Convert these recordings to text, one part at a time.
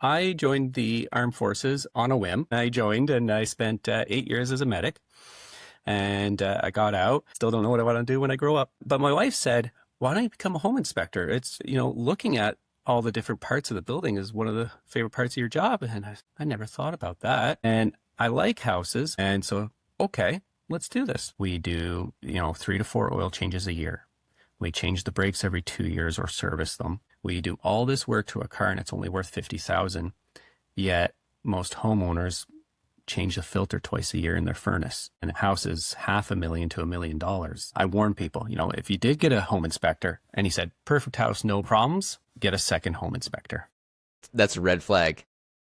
I joined the armed forces on a whim. I joined and I spent 8 years as a medic, and I got out. Still don't know what I want to do when I grow up. But my wife said, why don't you become a home inspector? It's, looking at all the different parts of the building is one of the favorite parts of your job. And I never thought about that. And I like houses. And so, okay, let's do this. We do, 3 to 4 oil changes a year. We change the brakes every 2 years or service them. We do all this work to a car and it's only worth 50,000. Yet most homeowners change the filter twice a year in their furnace, and a house is $500,000 to $1 million. I warn people, if you did get a home inspector and he said, perfect house, no problems, get a second home inspector. That's a red flag.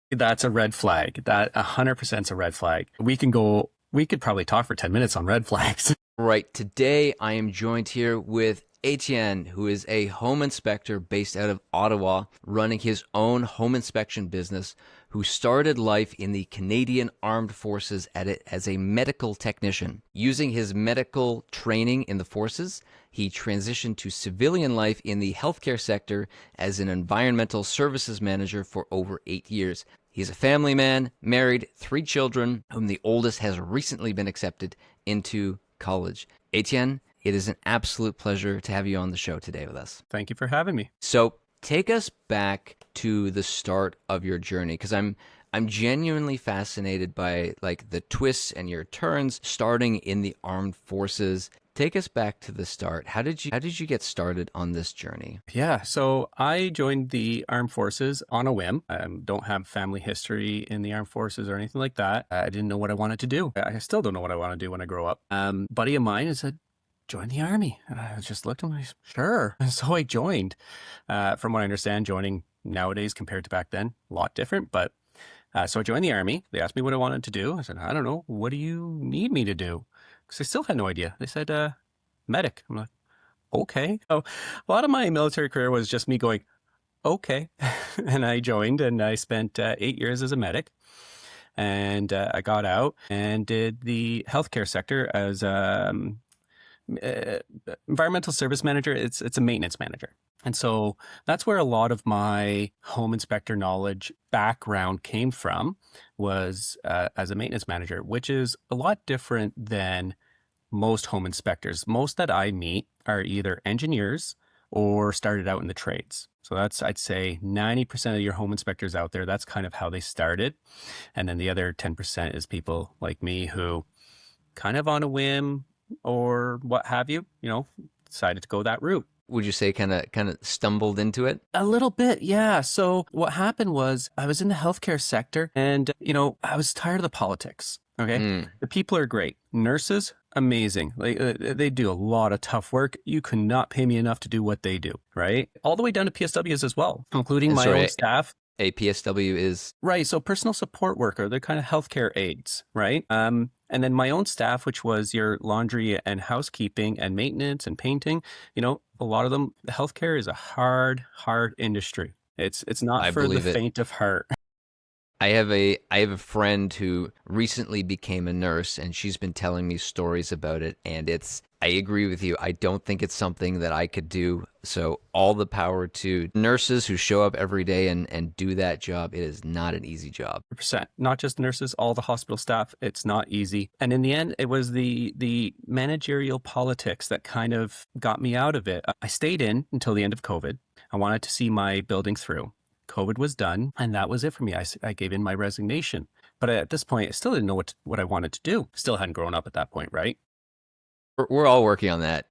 That's a red flag. That 100% is a red flag. We could probably talk for 10 minutes on red flags. Right. Today, I am joined here with Etienne, who is a home inspector based out of Ottawa, running his own home inspection business, who started life in the Canadian Armed Forces as a medical technician. Using his medical training in the forces, he transitioned to civilian life in the healthcare sector as an environmental services manager for over 8 years. He's a family man, married, 3 children, whom the oldest has recently been accepted into college. Etienne, it is an absolute pleasure to have you on the show today with us. Thank you for having me. So take us back to the start of your journey, because I'm genuinely fascinated by like the twists and your turns starting in the armed forces. Take us back to the start. How did you get started on this journey? Yeah, so I joined the armed forces on a whim. I don't have family history in the armed forces or anything like that. I didn't know what I wanted to do. I still don't know what I want to do when I grow up. Buddy of mine said, join the army. And I just looked at him, sure. And so I joined. From what I understand, joining nowadays compared to back then, a lot different. But so I joined the army. They asked me what I wanted to do. I said, I don't know. What do you need me to do? Because I still had no idea. They said, medic. I'm like, okay. So a lot of my military career was just me going, okay. And I joined and I spent 8 years as a medic. And I got out and did the healthcare sector as environmental service manager. It's a maintenance manager. And so that's where a lot of my home inspector knowledge background came from, was as a maintenance manager, which is a lot different than most home inspectors. Most that I meet are either engineers or started out in the trades. So that's, I'd say 90% of your home inspectors out there, that's kind of how they started. And then the other 10% is people like me who kind of on a whim or what have you, decided to go that route. Would you say kind of stumbled into it? A little bit, yeah. So what happened was I was in the healthcare sector and, I was tired of the politics. Okay. The people are great. Nurses, amazing. They do a lot of tough work. You could not pay me enough to do what they do, right? All the way down to PSWs as well, including my own staff. A PSW is? Right. So personal support worker, they're kind of healthcare aides, right? And then my own staff, which was your laundry and housekeeping and maintenance and painting, a lot of them, the healthcare is a hard industry. It's not for the faint of heart. I have a friend who recently became a nurse, and she's been telling me stories about it, and I agree with you. I don't think it's something that I could do. So all the power to nurses who show up every day and do that job. It is not an easy job. 100%. Not just nurses, all the hospital staff. It's not easy. And in the end, it was the managerial politics that kind of got me out of it. I stayed in until the end of COVID. I wanted to see my building through. COVID was done, and that was it for me. I gave in my resignation. But at this point, I still didn't know what I wanted to do. Still hadn't grown up at that point, right? We're all working on that.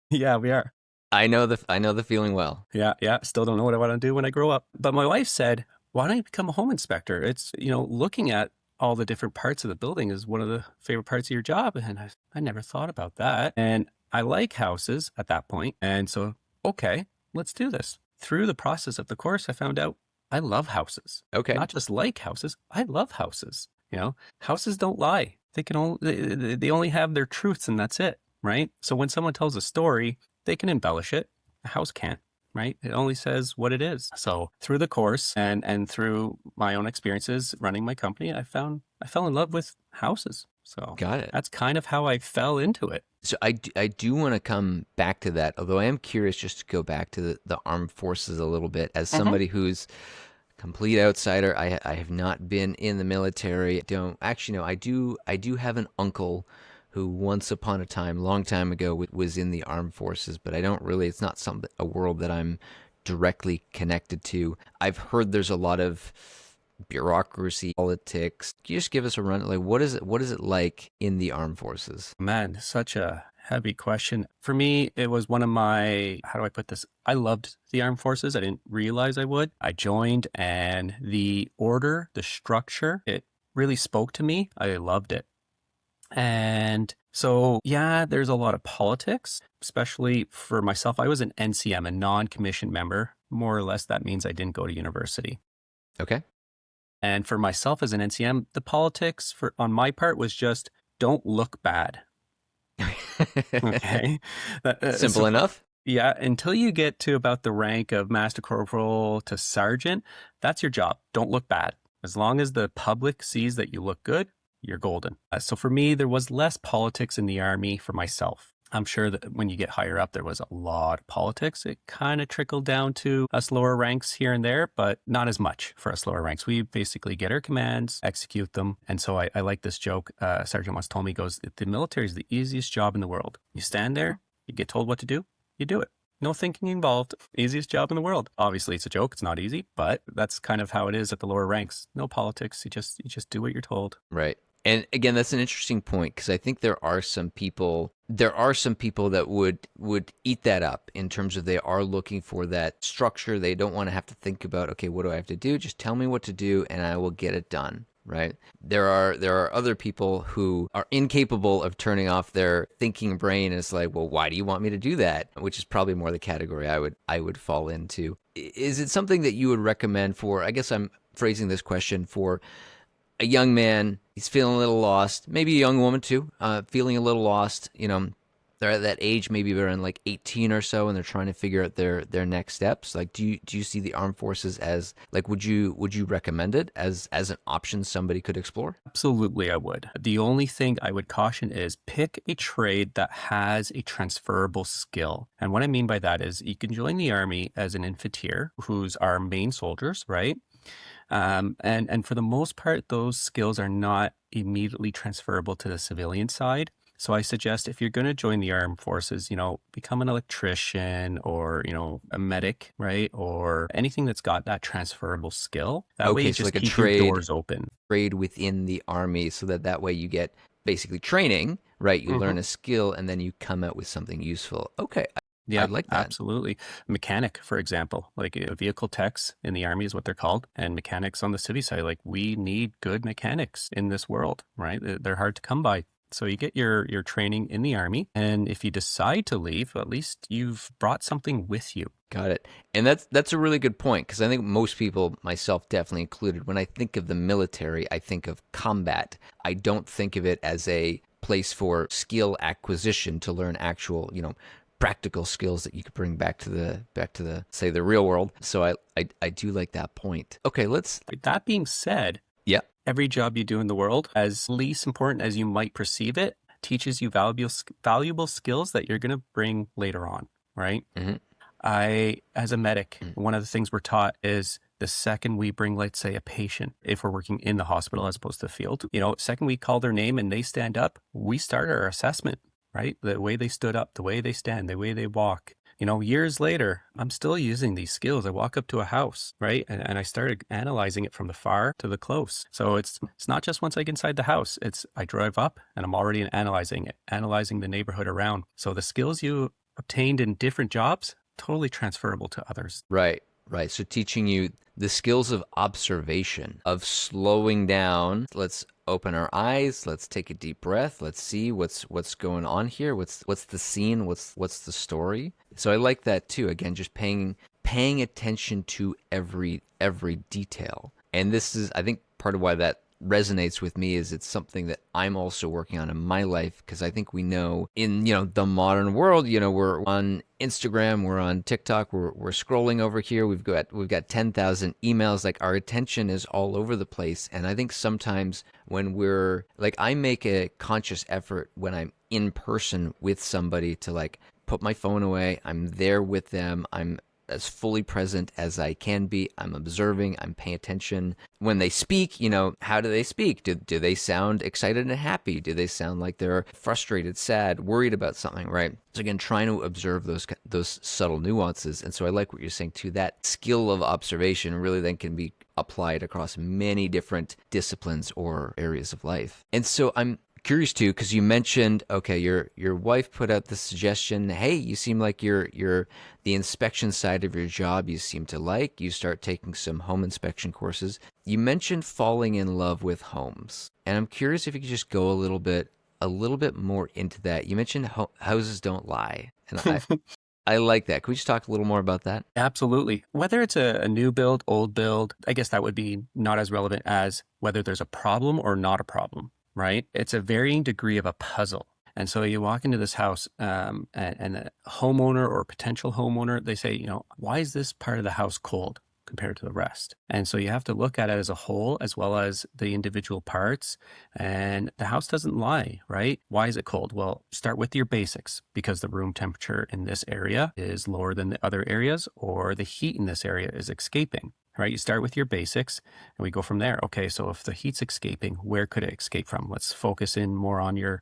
Yeah, we are. I know the feeling well. Yeah. Still don't know what I want to do when I grow up. But my wife said, why don't you become a home inspector? It's, looking at all the different parts of the building is one of the favorite parts of your job. And I never thought about that. And I like houses at that point. And so, okay, let's do this. Through the process of the course, I found out I love houses. Okay. Not just like houses. I love houses. Houses don't lie. They only have their truths and that's it. Right. So when someone tells a story, they can embellish it. A house can't. Right. It only says what it is. So through the course and through my own experiences running my company, I fell in love with houses. So got it. That's kind of how I fell into it. So I do want to come back to that, although I am curious just to go back to the armed forces a little bit as somebody who's Complete outsider. I have not been in the military. Don't actually no. I do have an uncle who once upon a time, long time ago, was in the armed forces, but I don't really. It's not a world that I'm directly connected to. I've heard there's a lot of bureaucracy, politics. Can you just give us a run? Like, what is it? What is it like in the armed forces? Man, such a heavy question. For me, it was one of my, how do I put this? I loved the armed forces. I didn't realize I would. I joined, and the order, the structure, it really spoke to me. I loved it. And so, yeah, there's a lot of politics, especially for myself. I was an NCM, a non-commissioned member. More or less, that means I didn't go to university. Okay. And for myself as an NCM, the politics on my part was just don't look bad. Okay. Simple enough. Yeah, until you get to about the rank of Master Corporal to Sergeant, that's your job. Don't look bad. As long as the public sees that you look good, you're golden. So for me, there was less politics in the Army for myself. I'm sure that when you get higher up, there was a lot of politics. It kind of trickled down to us lower ranks here and there, but not as much for us lower ranks. We basically get our commands, execute them. And so I like this joke. Sergeant once told me, he goes, the military is the easiest job in the world. You stand there, you get told what to do, you do it. No thinking involved. Easiest job in the world. Obviously, it's a joke. It's not easy, but that's kind of how it is at the lower ranks. No politics. You just do what you're told. Right. And again, that's an interesting point because I think there are some people that would eat that up in terms of they are looking for that structure. They don't want to have to think about, okay, what do I have to do? Just tell me what to do and I will get it done. Right. There are other people who are incapable of turning off their thinking brain. And it's like, well, why do you want me to do that? Which is probably more the category I would fall into. Is it something that you would recommend for, I guess I'm phrasing this question for a young man, he's feeling a little lost, maybe a young woman too, feeling a little lost, they're at that age, maybe they're in like 18 or so, and they're trying to figure out their next steps. Like, do you see the armed forces as like, would you recommend it as an option somebody could explore? Absolutely, I would. The only thing I would caution is pick a trade that has a transferable skill. And what I mean by that is you can join the Army as an infantry, who's our main soldiers, right? And for the most part, those skills are not immediately transferable to the civilian side. So I suggest if you're going to join the armed forces, become an electrician or, a medic, right? Or anything that's got that transferable skill. That way you so just like keep your doors open. Trade within the Army so that way you get basically training, right? You learn a skill and then you come out with something useful. Okay. Yeah, I like that. Absolutely. Mechanic, for example, like vehicle techs in the Army is what they're called, and mechanics on the civvy side. Like we need good mechanics in this world, right? They're hard to come by. So you get your training in the Army, and if you decide to leave, at least you've brought something with you. Got it. And that's a really good point because I think most people, myself definitely included, when I think of the military, I think of combat. I don't think of it as a place for skill acquisition to learn actual, practical skills that you could bring back to the say the real world. So I do like that point. Okay, That being said, yeah. Every job you do in the world, as least important as you might perceive it, teaches you valuable skills that you're going to bring later on, right? Mm-hmm. As a medic, one of the things we're taught is the second we bring, let's say, a patient, if we're working in the hospital as opposed to the field, second we call their name and they stand up, we start our assessment. Right? The way they stood up, the way they stand, the way they walk. Years later, I'm still using these skills. I walk up to a house, right? And I started analyzing it from the far to the close. So it's not just once I get inside the house. It's I drive up and I'm already analyzing it, analyzing the neighborhood around. So the skills you obtained in different jobs, totally transferable to others. Right. So teaching you the skills of observation, of slowing down. Let's open our eyes. Let's take a deep breath. Let's see what's going on here. What's the scene? What's the story? So I like that too. Again, just paying attention to every detail. And this is, I think, part of why that resonates with me is it's something that I'm also working on in my life because I think we know in the modern world we're on Instagram, we're on TikTok, we're scrolling over here, we've got 10,000 emails, like our attention is all over the place. And I think sometimes when we're like, I make a conscious effort when I'm in person with somebody to like put my phone away, I'm there with them, I'm as fully present as I can be. I'm observing, I'm paying attention. When they speak, how do they speak? Do they sound excited and happy? Do they sound like they're frustrated, sad, worried about something, right? So again, trying to observe those subtle nuances. And so I like what you're saying too. That skill of observation really then can be applied across many different disciplines or areas of life. And so I'm curious too, because you mentioned, okay, your wife put out the suggestion, hey, you seem like you're the inspection side of your job you seem to like. You start taking some home inspection courses. You mentioned falling in love with homes, and I'm curious if you could just go a little bit more into that. You mentioned houses don't lie, and I like that. Can we just talk a little more about that? Absolutely. Whether it's a new build, old build, I guess that would be not as relevant as whether there's a problem or not a problem, right? It's a varying degree of a puzzle. And so you walk into this house and a homeowner or potential homeowner, they say, why is this part of the house cold compared to the rest? And so you have to look at it as a whole as well as the individual parts. And the house doesn't lie, right? Why is it cold? Well, start with your basics, because the room temperature in this area is lower than the other areas, or the heat in this area is escaping. Right? You start with your basics and we go from there. Okay, so if the heat's escaping, where could it escape from? Let's focus in more on your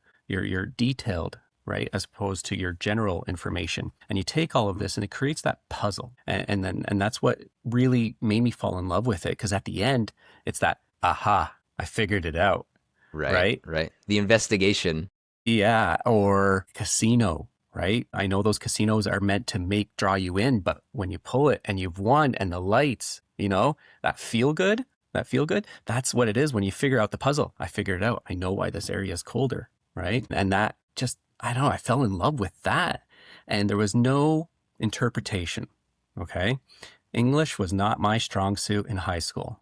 detailed, right, as opposed to your general information. And you take all of this and it creates that puzzle. And that's what really made me fall in love with it, because at the end, it's that, aha, I figured it out. Right? The investigation. Yeah, or casino. Right? I know those casinos are meant to draw you in, but when you pull it and you've won and the lights, that feel good, that's what it is when you figure out the puzzle. I figured it out. I know why this area is colder, right? And that just, I don't know, I fell in love with that. And there was no interpretation, okay? English was not my strong suit in high school.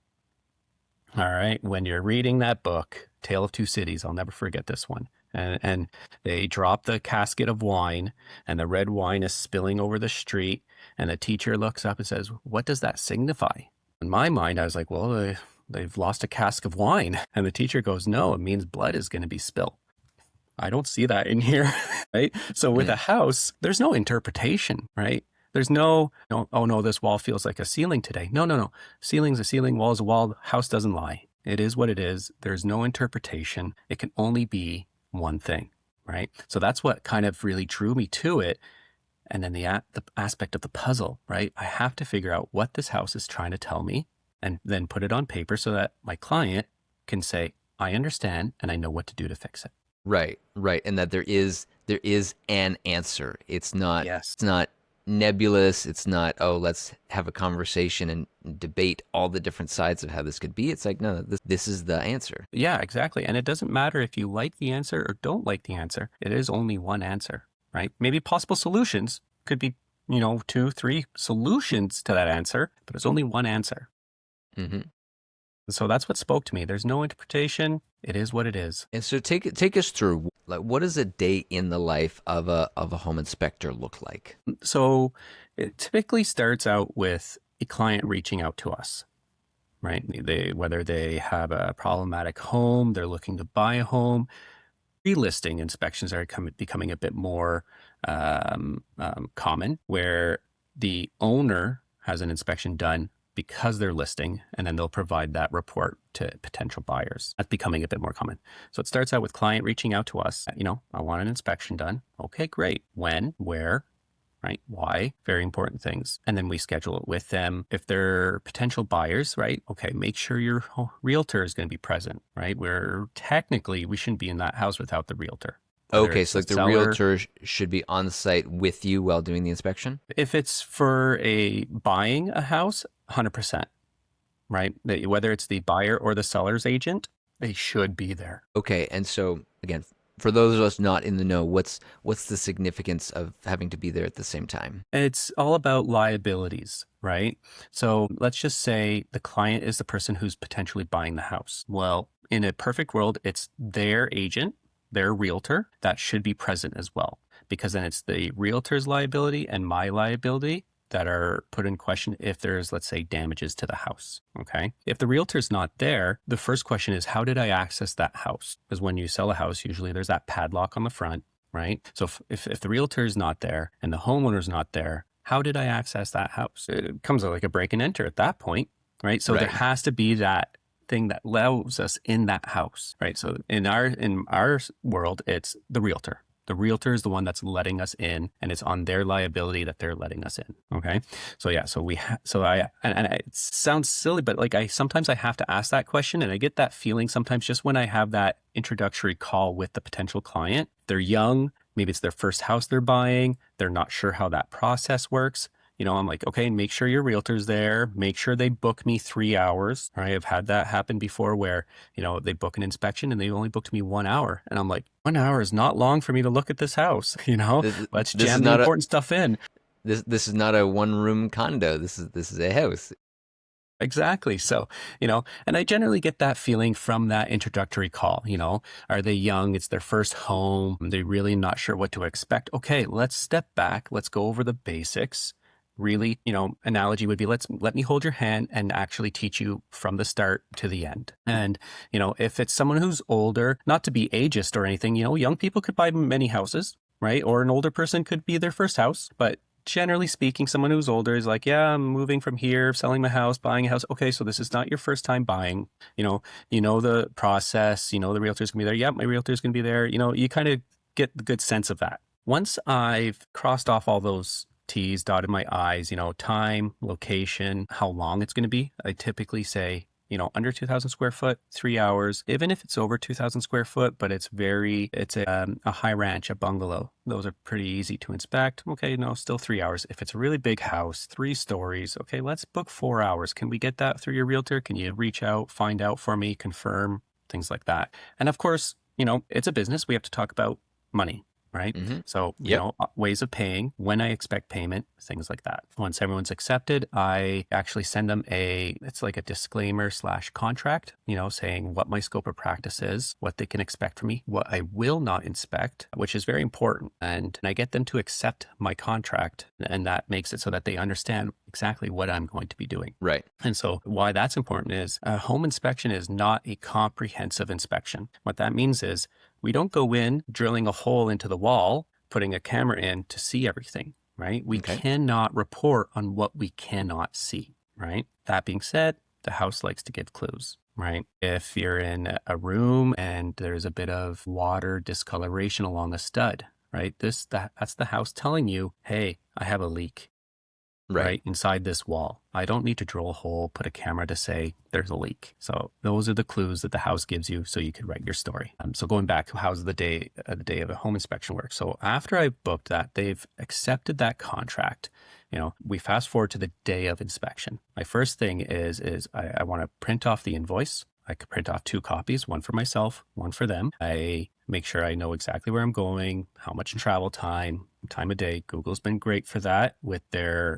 All right? When you're reading that book, Tale of Two Cities, I'll never forget this one. And they drop the casket of wine and the red wine is spilling over the street. And the teacher looks up and says, what does that signify? In my mind, I was like, well, they've lost a cask of wine. And the teacher goes, no, it means blood is going to be spilled. I don't see that in here, right? So with a house, there's no interpretation, right? There's no, oh no, this wall feels like a ceiling today. No. Ceiling's a ceiling, wall's a wall. House doesn't lie. It is what it is. There's no interpretation. It can only be one thing, right? So that's what kind of really drew me to it. And then the aspect of the puzzle, right? I have to figure out what this house is trying to tell me and then put it on paper so that my client can say, I understand and I know what to do to fix it. Right. And that there is an answer. It's not nebulous. It's not, let's have a conversation and debate all the different sides of how this could be. It's like, no, this is the answer. Yeah, exactly. And it doesn't matter if you like the answer or don't like the answer. It is only one answer, right? Maybe possible solutions could be, 2, 3 solutions to that answer, but it's only one answer. Mm-hmm. So that's what spoke to me. There's no interpretation. It is what it is. And so take us through, like, what does a day in the life of a home inspector look like? So it typically starts out with a client reaching out to us, right? Whether they have a problematic home, they're looking to buy a home. Relisting inspections are becoming a bit more common, where the owner has an inspection done because they're listing, and then they'll provide that report to potential buyers. That's becoming a bit more common. So it starts out with client reaching out to us. I want an inspection done. Okay, great. When, where, right? Why? Very important things. And then we schedule it with them. If they're potential buyers, right? Okay, make sure your realtor is going to be present, right? Where technically we shouldn't be in that house without the realtor. Okay, so like the realtor should be on site with you while doing the inspection? If it's for buying a house, 100%, right? Whether it's the buyer or the seller's agent, they should be there. Okay, and so again, for those of us not in the know, what's the significance of having to be there at the same time? It's all about liabilities, right? So let's just say the client is the person who's potentially buying the house. Well, in a perfect world, it's their agent, their realtor, that should be present as well, because then it's the realtor's liability and my liability that are put in question if there's, let's say, damages to the house, okay? If the realtor's not there, the first question is, how did I access that house? Because when you sell a house, usually there's that padlock on the front, right? So if the realtor's not there and the homeowner's not there, How did I access that house? It comes like a break and enter at that point, right? So there Right. has to be that thing that allows us in that house, right? So in our world, it's the realtor. The realtor is the one that's letting us in, and it's on their liability that they're letting us in. Okay. So yeah, so it sounds silly, but like sometimes I have to ask that question, and I get that feeling sometimes just when I have that introductory call with the potential client. They're young, maybe it's their first house they're buying. They're not sure how that process works. I'm like, okay, make sure your realtor's there. Make sure they book me 3 hours. Right. I've had that happen before where, they book an inspection and they only booked me 1 hour. And I'm like, 1 hour is not long for me to look at this house. Let's This is jam the not a important stuff in. this is not a one room condo. This is a house. Exactly. So, and I generally get that feeling from that introductory call. Are they young? It's their first home. They're really not sure what to expect. Okay, let's step back. Let's go over the basics. Really, analogy would be let me hold your hand and actually teach you from the start to the end. And, if it's someone who's older, not to be ageist or anything, young people could buy many houses, right? Or an older person could be their first house. But generally speaking, someone who's older is like, yeah, I'm moving from here, selling my house, buying a house. Okay, so this is not your first time buying. The process, the realtor's gonna be there. Yeah, my realtor's gonna be there. You kind of get the good sense of that. Once I've crossed off all those T's, dotted my I's, time, location, how long it's going to be. I typically say, under 2,000 square foot, 3 hours, even if it's over 2,000 square foot, but it's a high ranch, a bungalow. Those are pretty easy to inspect. Okay, no, still 3 hours. If it's a really big house, 3 stories, okay, let's book 4 hours. Can we get that through your realtor? Can you reach out, find out for me, confirm, things like that. And of course, it's a business. We have to talk about money. Right. Mm-hmm. So, Yep. Ways of paying, when I expect payment, things like that. Once everyone's accepted, I actually send them it's like a disclaimer / contract, saying what my scope of practice is, what they can expect from me, what I will not inspect, which is very important. And I get them to accept my contract. And that makes it so that they understand exactly what I'm going to be doing. Right. And so why that's important is a home inspection is not a comprehensive inspection. What that means is we don't go in drilling a hole into the wall, putting a camera in to see everything, right? We Okay. cannot report on what we cannot see, right? That being said, the house likes to give clues, right? If you're in a room and there's a bit of water discoloration along a stud, right? That's the house telling you, hey, I have a leak. Right inside this wall. I don't need to drill a hole, put a camera to say there's a leak. So those are the clues that the house gives you so you could write your story. So going back to how's the day of a home inspection work. So after I booked that, they've accepted that contract. We fast forward to the day of inspection. My first thing is I want to print off the invoice. I could print off 2 copies, one for myself, one for them. I make sure I know exactly where I'm going, how much travel time of day. Google's been great for that with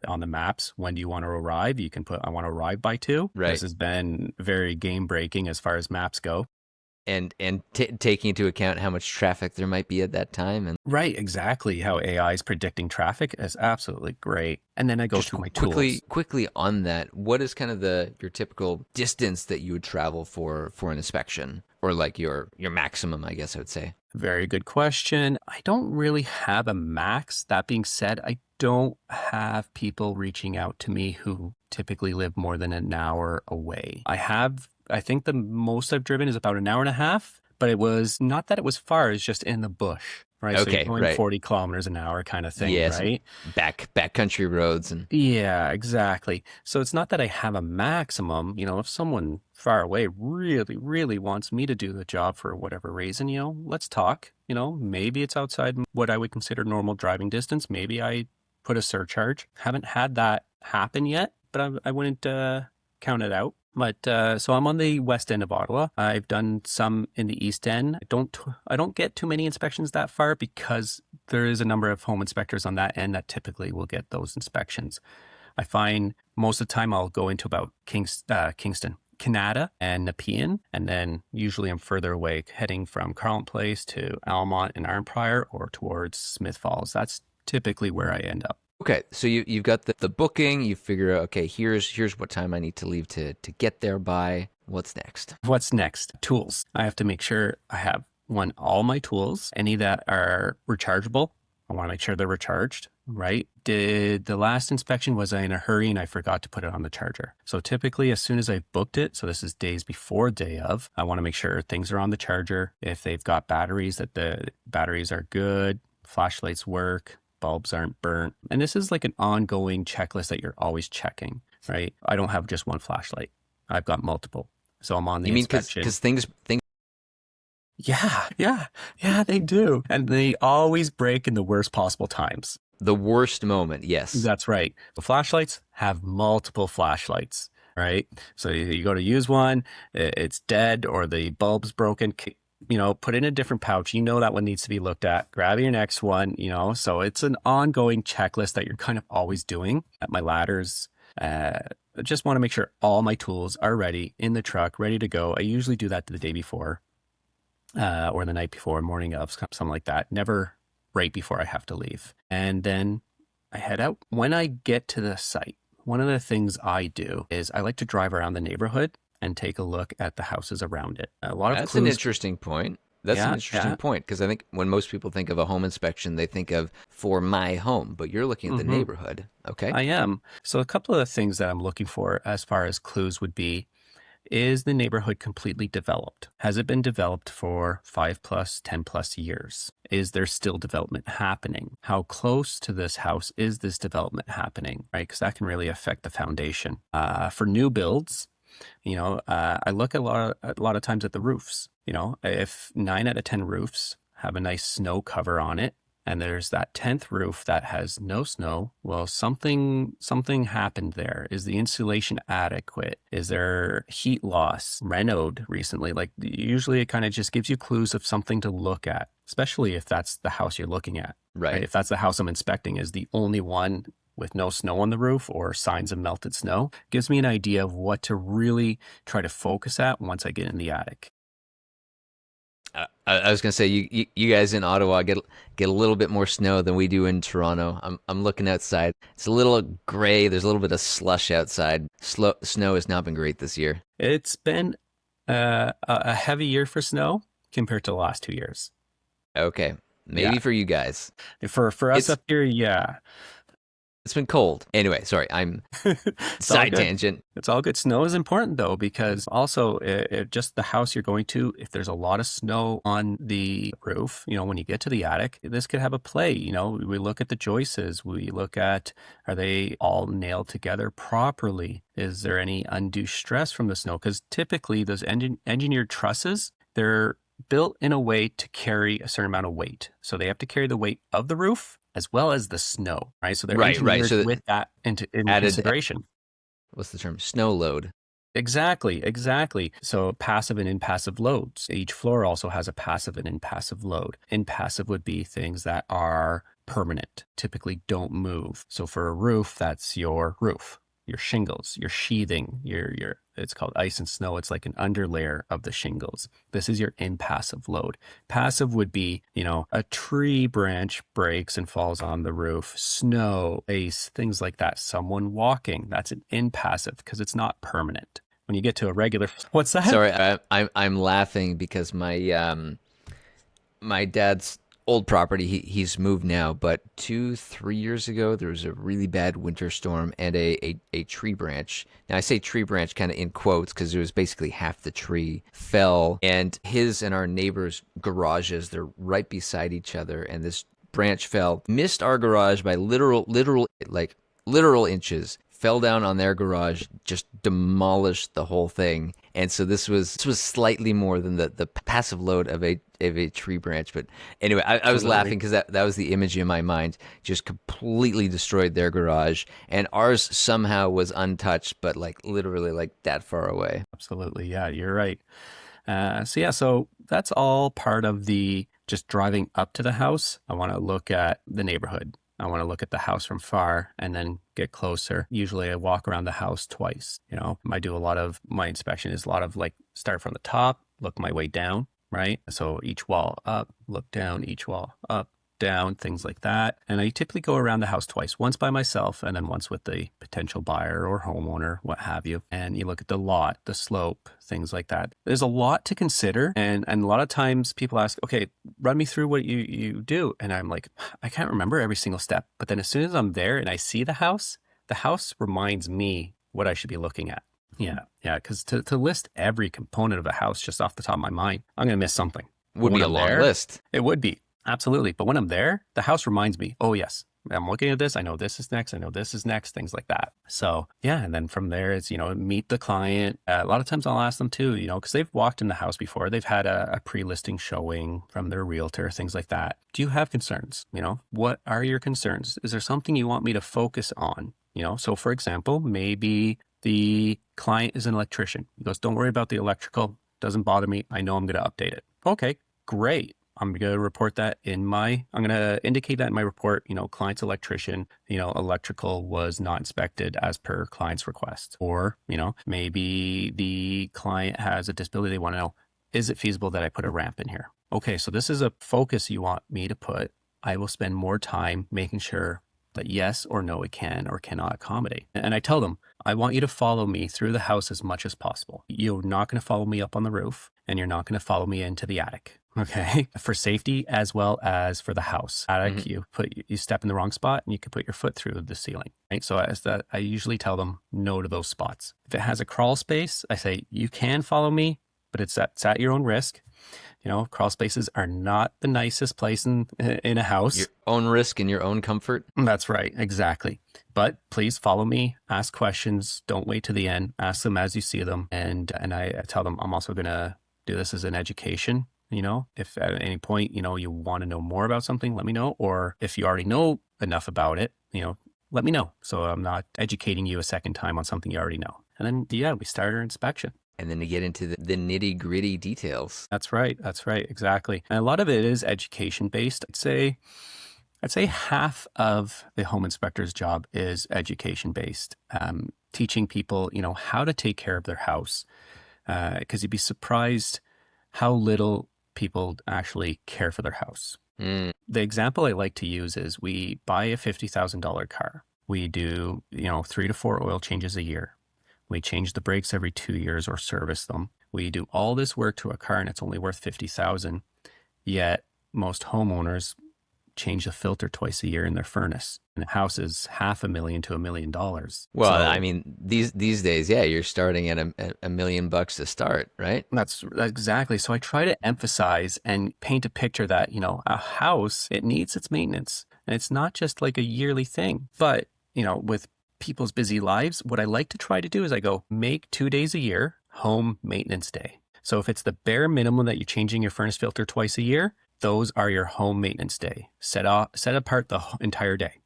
on the maps. When do you want to arrive? You can put, I want to arrive by 2. Right. This has been very game breaking as far as maps go. And taking into account how much traffic there might be at that time. And right, exactly. How AI is predicting traffic is absolutely great. And then I go through my tools. Quickly on that, what is kind of your typical distance that you would travel for an inspection, or like your maximum, I guess I would say? Very good question. I don't really have a max. That being said, I don't have people reaching out to me who typically live more than an hour away. I think the most I've driven is about an hour and a half, but it was not that it was far, it's just in the bush, right? Okay, so you're going right. 40 kilometers an hour kind of thing, yes, right? Backcountry roads. And yeah, exactly. So it's not that I have a maximum, if someone far away really, really wants me to do the job for whatever reason, let's talk. Maybe it's outside what I would consider normal driving distance. Maybe I put a surcharge. Haven't had that happen yet, but I wouldn't count it out. But so I'm on the west end of Ottawa. I've done some in the east end. I don't get too many inspections that far because there is a number of home inspectors on that end that typically will get those inspections. I find most of the time I'll go into about Kingston, Canada, and Nepean, and then usually I'm further away, heading from Carleton Place to Almont and Arnprior or towards Smith Falls. That's typically where I end up. Okay, so you've got the booking. You figure out, okay, here's what time I need to leave to get there by. What's next? What's next? Tools. I have to make sure I have all my tools, any that are rechargeable, I want to make sure they're recharged, right? Did the last inspection, was I in a hurry and I forgot to put it on the charger? So typically as soon as I booked it, so this is days before day of, I want to make sure things are on the charger. If they've got batteries, that the batteries are good, flashlights work, bulbs aren't burnt. And this is like an ongoing checklist that you're always checking, right? I don't have just one flashlight. I've got multiple. So I'm on the You mean inspection. because things Yeah, they do. And they always break in the worst possible times. the worst moment, yes. That's right. The flashlights have multiple flashlights, right? So you go to use one, it's dead or the bulb's broken, put it in a different pouch. You know that one needs to be looked at. Grab your next one, so it's an ongoing checklist that you're kind of always doing. At my ladders, I just want to make sure all my tools are ready in the truck, ready to go. I usually do that the day before. Or the night before, morning of, something like that. Never right before I have to leave. And then I head out. When I get to the site, one of the things I do is I like to drive around the neighborhood and take a look at the houses around it. A lot of That's clues. an interesting point. That's an interesting Yeah. point, because I think when most people think of a home inspection, they think of for my home, but you're looking at the neighborhood. Okay. I am. So a couple of the things that I'm looking for as far as clues would be, is the neighborhood completely developed? Has it been developed for 5 plus, 10 plus years? Is there still development happening? How close to this house is this development happening, right? Because that can really affect the foundation. For new builds, I look a lot of times at the roofs. If 9 out of 10 roofs have a nice snow cover on it, and there's that 10th roof that has no snow, well, something happened there. Is the insulation adequate? Is there heat loss? Renoed recently? Like, usually it kind of just gives you clues of something to look at, especially if that's the house you're looking at. Right. If that's the house I'm inspecting is the only one with no snow on the roof or signs of melted snow, gives me an idea of what to really try to focus at once I get in the attic. I was going to say, you guys in Ottawa get a little bit more snow than we do in Toronto. I'm looking outside. It's a little gray. There's a little bit of slush outside. Snow has not been great this year. It's been a heavy year for snow compared to the last 2 years. Okay. Maybe for you guys. For us up here, yeah. It's been cold. Anyway, sorry, I'm side tangent. It's all good. Snow is important though, because also just the house you're going to, if there's a lot of snow on the roof, when you get to the attic, this could have a play. We look at the joists. We look at, are they all nailed together properly? Is there any undue stress from the snow? Because typically those engineered trusses, they're built in a way to carry a certain amount of weight. So they have to carry the weight of the roof as well as the snow, right? So they're engineered So with that into consideration. What's the term? Snow load. Exactly. So passive and impassive loads. Each floor also has a passive and impassive load. Impassive would be things that are permanent, typically don't move. So for a roof, that's your roof, your shingles, your sheathing, your it's called ice and snow. It's like an underlayer of the shingles. This is your impassive load. Passive would be, a tree branch breaks and falls on the roof, snow, ice, things like that. Someone walking, that's an impassive because it's not permanent. When you get to a regular, what's that? Sorry, I'm laughing because my my dad's old property, he's moved now, but 2-3 years ago there was a really bad winter storm and a tree branch. Now I say tree branch kind of in quotes because it was basically half the tree fell, and his and our neighbors' garages, they're right beside each other, and this branch fell, missed our garage by literal inches, fell down on their garage, just demolished the whole thing. And so this was slightly more than the passive load of a tree branch. But anyway, I was laughing because that was the image in my mind. Just completely destroyed their garage, and ours somehow was untouched, but literally that far away. Absolutely, yeah, you're right. So that's all part of the just driving up to the house. I want to look at the neighborhood. I want to look at the house from far and then get closer. Usually I walk around the house twice. I do my inspection is a lot of start from the top, look my way down, right? So each wall up, look down, each wall up, down, things like that. And I typically go around the house twice, once by myself and then once with the potential buyer or homeowner, what have you. And you look at the lot, the slope, things like that. There's a lot to consider. And a lot of times people ask, okay, run me through what you do. And I'm like, I can't remember every single step. But then as soon as I'm there and I see the house reminds me what I should be looking at. Yeah. Because to list every component of a house just off the top of my mind, I'm going to miss something. Would be a long list. It would be. Absolutely. But when I'm there, the house reminds me, oh, yes, I'm looking at this. I know this is next. I know this is next, things like that. So, yeah. And then from there, it's, meet the client. A lot of times I'll ask them too, because they've walked in the house before. They've had a pre-listing showing from their realtor, things like that. Do you have concerns? What are your concerns? Is there something you want me to focus on? So for example, maybe the client is an electrician. He goes, don't worry about the electrical. Doesn't bother me. I know I'm going to update it. Okay, great. I'm going to report that I'm going to indicate that in my report, client's electrician, electrical was not inspected as per client's request. Or, maybe the client has a disability. They want to know, is it feasible that I put a ramp in here? Okay, so this is a focus you want me to put. I will spend more time making sure that yes or no, it can or cannot accommodate. And I tell them, I want you to follow me through the house as much as possible. You're not going to follow me up on the roof and you're not going to follow me into the attic. Okay. For safety as well as for the house. Attic, you step in the wrong spot and you can put your foot through the ceiling. Right. So I usually tell them no to those spots. If it has a crawl space, I say you can follow me, but it's at your own risk. Crawl spaces are not the nicest place in a house. Your own risk and your own comfort. That's right. Exactly. But please follow me, ask questions. Don't wait to the end. Ask them as you see them. And I tell them I'm also going to do this as an education. If at any point, you want to know more about something, let me know. Or if you already know enough about it, let me know. So I'm not educating you a second time on something you already know. And then, we start our inspection. And then to get into the nitty gritty details. That's right. Exactly. And a lot of it is education based. I'd say half of the home inspector's job is education based, teaching people, how to take care of their house. Because you'd be surprised how little people actually care for their house. The example I like to use is we buy a $50,000 car. We do, 3 to 4 oil changes a year. We change the brakes every 2 years or service them. We do all this work to a car and it's only worth $50,000. Yet most homeowners change the filter twice a year in their furnace. And the house is $500,000 to $1 million. Well, these days, you're starting at $1 million to start, right? That's exactly. So I try to emphasize and paint a picture that, a house, it needs its maintenance. And it's not just like a yearly thing. But, with people's busy lives, what I like to try to do is I go make 2 days a year home maintenance day. So if it's the bare minimum that you're changing your furnace filter twice a year, those are your home maintenance day. Set apart the entire day.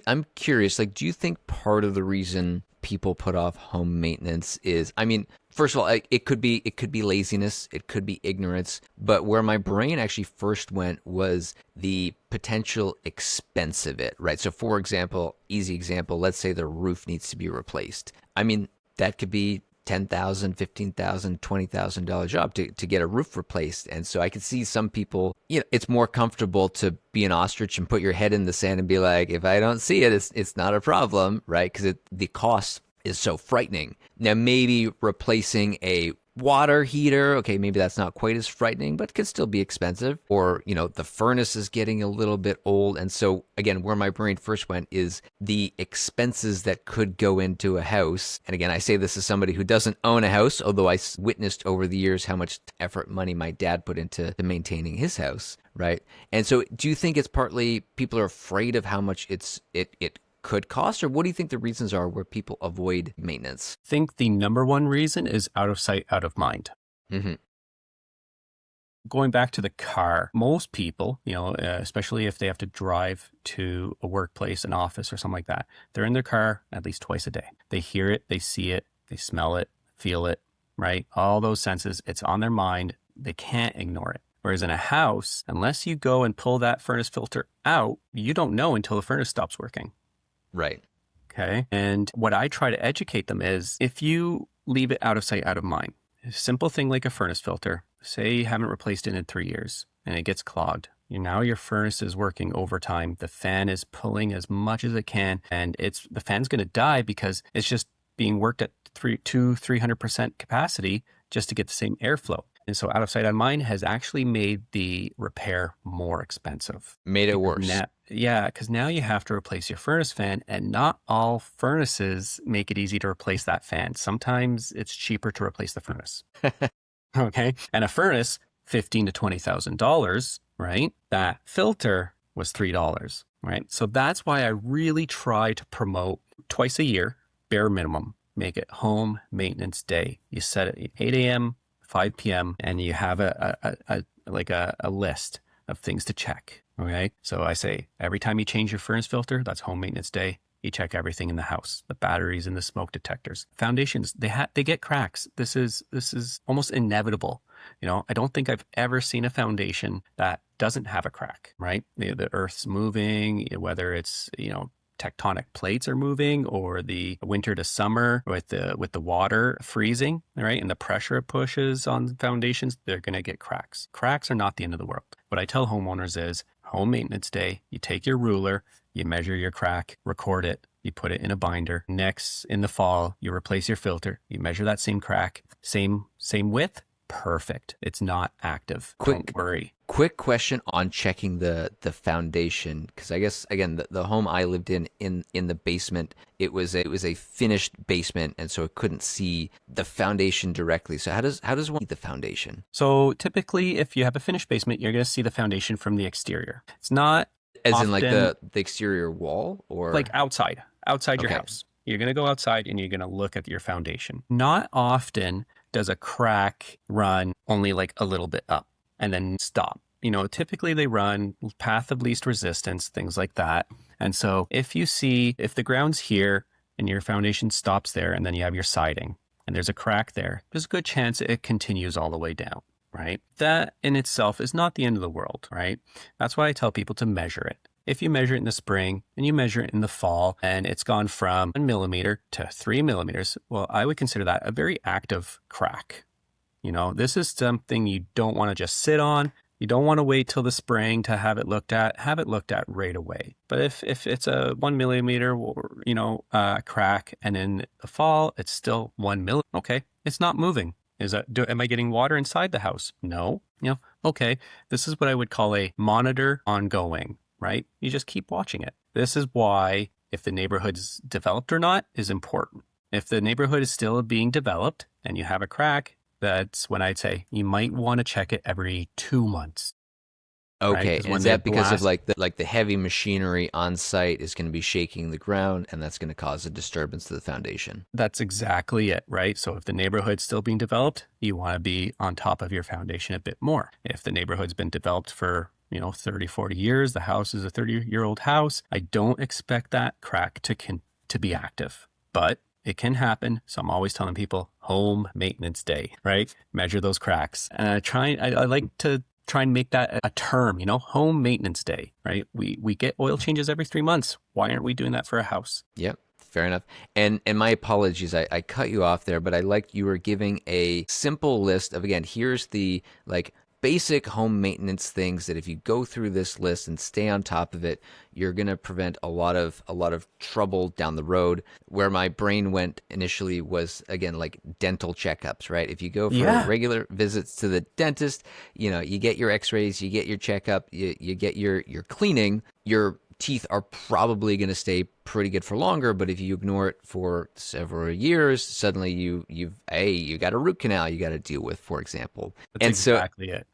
I'm curious, do you think part of the reason people put off home maintenance is, first of all, it could be laziness, it could be ignorance, but where my brain actually first went was the potential expense of it, right? So for example, easy example, let's say the roof needs to be replaced. That could be $10,000, $15,000, $20,000 job to get a roof replaced. And so I could see some people, it's more comfortable to be an ostrich and put your head in the sand and be like, if I don't see it, it's not a problem, right? Because the cost is so frightening. Now, maybe replacing a water heater, okay, maybe that's not quite as frightening, but could still be expensive. Or, the furnace is getting a little bit old. And so again, where my brain first went is the expenses that could go into a house. And again, I say this as somebody who doesn't own a house, although I witnessed over the years how much effort, money my dad put into maintaining his house, right? And so do you think it's partly people are afraid of how much it could cost, or what do you think the reasons are where people avoid maintenance? I think the number one reason is out of sight, out of mind. Mm-hmm. Going back to the car, most people, especially if they have to drive to a workplace, an office or something like that, they're in their car at least twice a day. They hear it, they see it, they smell it, feel it, right? All those senses, it's on their mind. They can't ignore it. Whereas in a house, unless you go and pull that furnace filter out, you don't know until the furnace stops working. Right. Okay. And what I try to educate them is if you leave it out of sight, out of mind, a simple thing like a furnace filter, say you haven't replaced it in 3 years and it gets clogged, Now your furnace is working overtime. The fan is pulling as much as it can, and the fan's going to die because it's just being worked at 300% capacity just to get the same airflow. And so out of sight, out of mind has actually made the repair more expensive. Made it worse. Because now you have to replace your furnace fan, and not all furnaces make it easy to replace that fan. Sometimes it's cheaper to replace the furnace. Okay. And a furnace, $15,000 to $20,000, right? That filter was $3, right? So that's why I really try to promote twice a year, bare minimum, make it home maintenance day. You set it at 8 a.m., 5 p.m., and you have a list of things to check. Okay. So I say every time you change your furnace filter, that's home maintenance day. You check everything in the house, the batteries and the smoke detectors. Foundations, they get cracks. This is almost inevitable. I don't think I've ever seen a foundation that doesn't have a crack, right? The earth's moving, whether it's, tectonic plates are moving, or the winter to summer with the water freezing, right? And the pressure it pushes on foundations, they're going to get cracks. Cracks are not the end of the world. What I tell homeowners is home maintenance day, you take your ruler, you measure your crack, record it, you put it in a binder. Next, in the fall, you replace your filter, you measure that same crack, same width, perfect. It's not active. Don't worry. Quick question on checking the foundation, because I guess again the home I lived in the basement, it was a finished basement, and so it couldn't see the foundation directly. So how does one see the foundation? So typically, if you have a finished basement, you're going to see the foundation from the exterior. It's not as often, in like the exterior wall, or like outside your house. You're going to go outside and you're going to look at your foundation. Not often does a crack run only like a little bit up and then stop. Typically they run path of least resistance, things like that. And so if the ground's here and your foundation stops there, and then you have your siding and there's a crack there, there's a good chance it continues all the way down, right? That in itself is not the end of the world, right? That's why I tell people to measure it. If you measure it in the spring and you measure it in the fall and it's gone from 1 millimeter to 3 millimeters, well, I would consider that a very active crack. This is something you don't want to just sit on. You don't want to wait till the spring to have it looked at. Have it looked at right away. But if it's a 1 millimeter, crack, and in the fall it's still 1 millimeter, okay, it's not moving. Am I getting water inside the house? No. Okay, this is what I would call a monitor ongoing. Right? You just keep watching it. This is why if the neighborhood's developed or not is important. If the neighborhood is still being developed and you have a crack, that's when I'd say you might want to check it every 2 months. Okay, right? And is that because of like the heavy machinery on site is going to be shaking the ground, and that's going to cause a disturbance to the foundation? That's exactly it, right? So if the neighborhood's still being developed, you want to be on top of your foundation a bit more. If the neighborhood's been developed for 30, 40 years, the house is a 30-year-old house, I don't expect that crack to be active, but it can happen. So I'm always telling people home maintenance day, right? Measure those cracks. And I like to try and make that a term, home maintenance day, right? We get oil changes every 3 months. Why aren't we doing that for a house? Yep. Fair enough. And my apologies, I cut you off there, but I liked you were giving a simple list of, again, here's the basic home maintenance things that if you go through this list and stay on top of it, you're going to prevent a lot of trouble down the road. Where my brain went initially was, again, like dental checkups, right? If you go for regular visits to the dentist, you get your x-rays, you get your checkup, you get your cleaning, your teeth are probably going to stay pretty good for longer. But if you ignore it for several years, suddenly you got a root canal you got to deal with, for example. That's exactly it.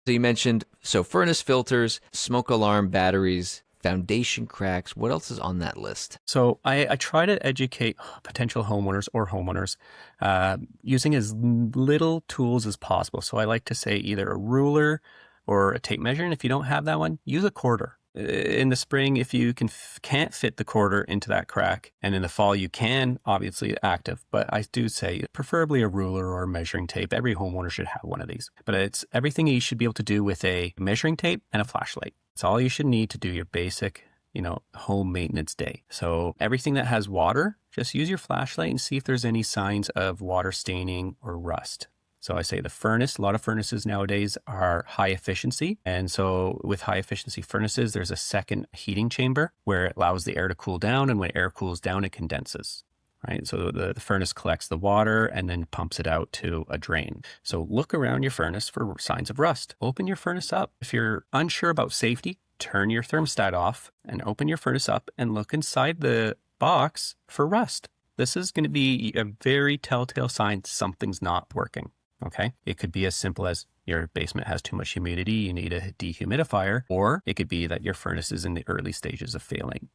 So you mentioned furnace filters, smoke alarm batteries, foundation cracks. What else is on that list? So I try to educate potential homeowners using as little tools as possible. So I like to say either a ruler or a tape measure. And if you don't have that one, use a quarter. In the spring, if you can't fit the quarter into that crack, and in the fall you can, obviously active, but I do say preferably a ruler or a measuring tape. Every homeowner should have one of these, but it's everything you should be able to do with a measuring tape and a flashlight. It's all you should need to do your basic, home maintenance day. So everything that has water, just use your flashlight and see if there's any signs of water staining or rust. So I say the furnace, a lot of furnaces nowadays are high efficiency. And so with high efficiency furnaces, there's a second heating chamber where it allows the air to cool down. And when air cools down, it condenses. Right. So the furnace collects the water and then pumps it out to a drain. So look around your furnace for signs of rust. Open your furnace up. If you're unsure about safety, turn your thermostat off and open your furnace up and look inside the box for rust. This is going to be a very telltale sign something's not working. Okay. It could be as simple as your basement has too much humidity, you need a dehumidifier, or it could be that your furnace is in the early stages of failing,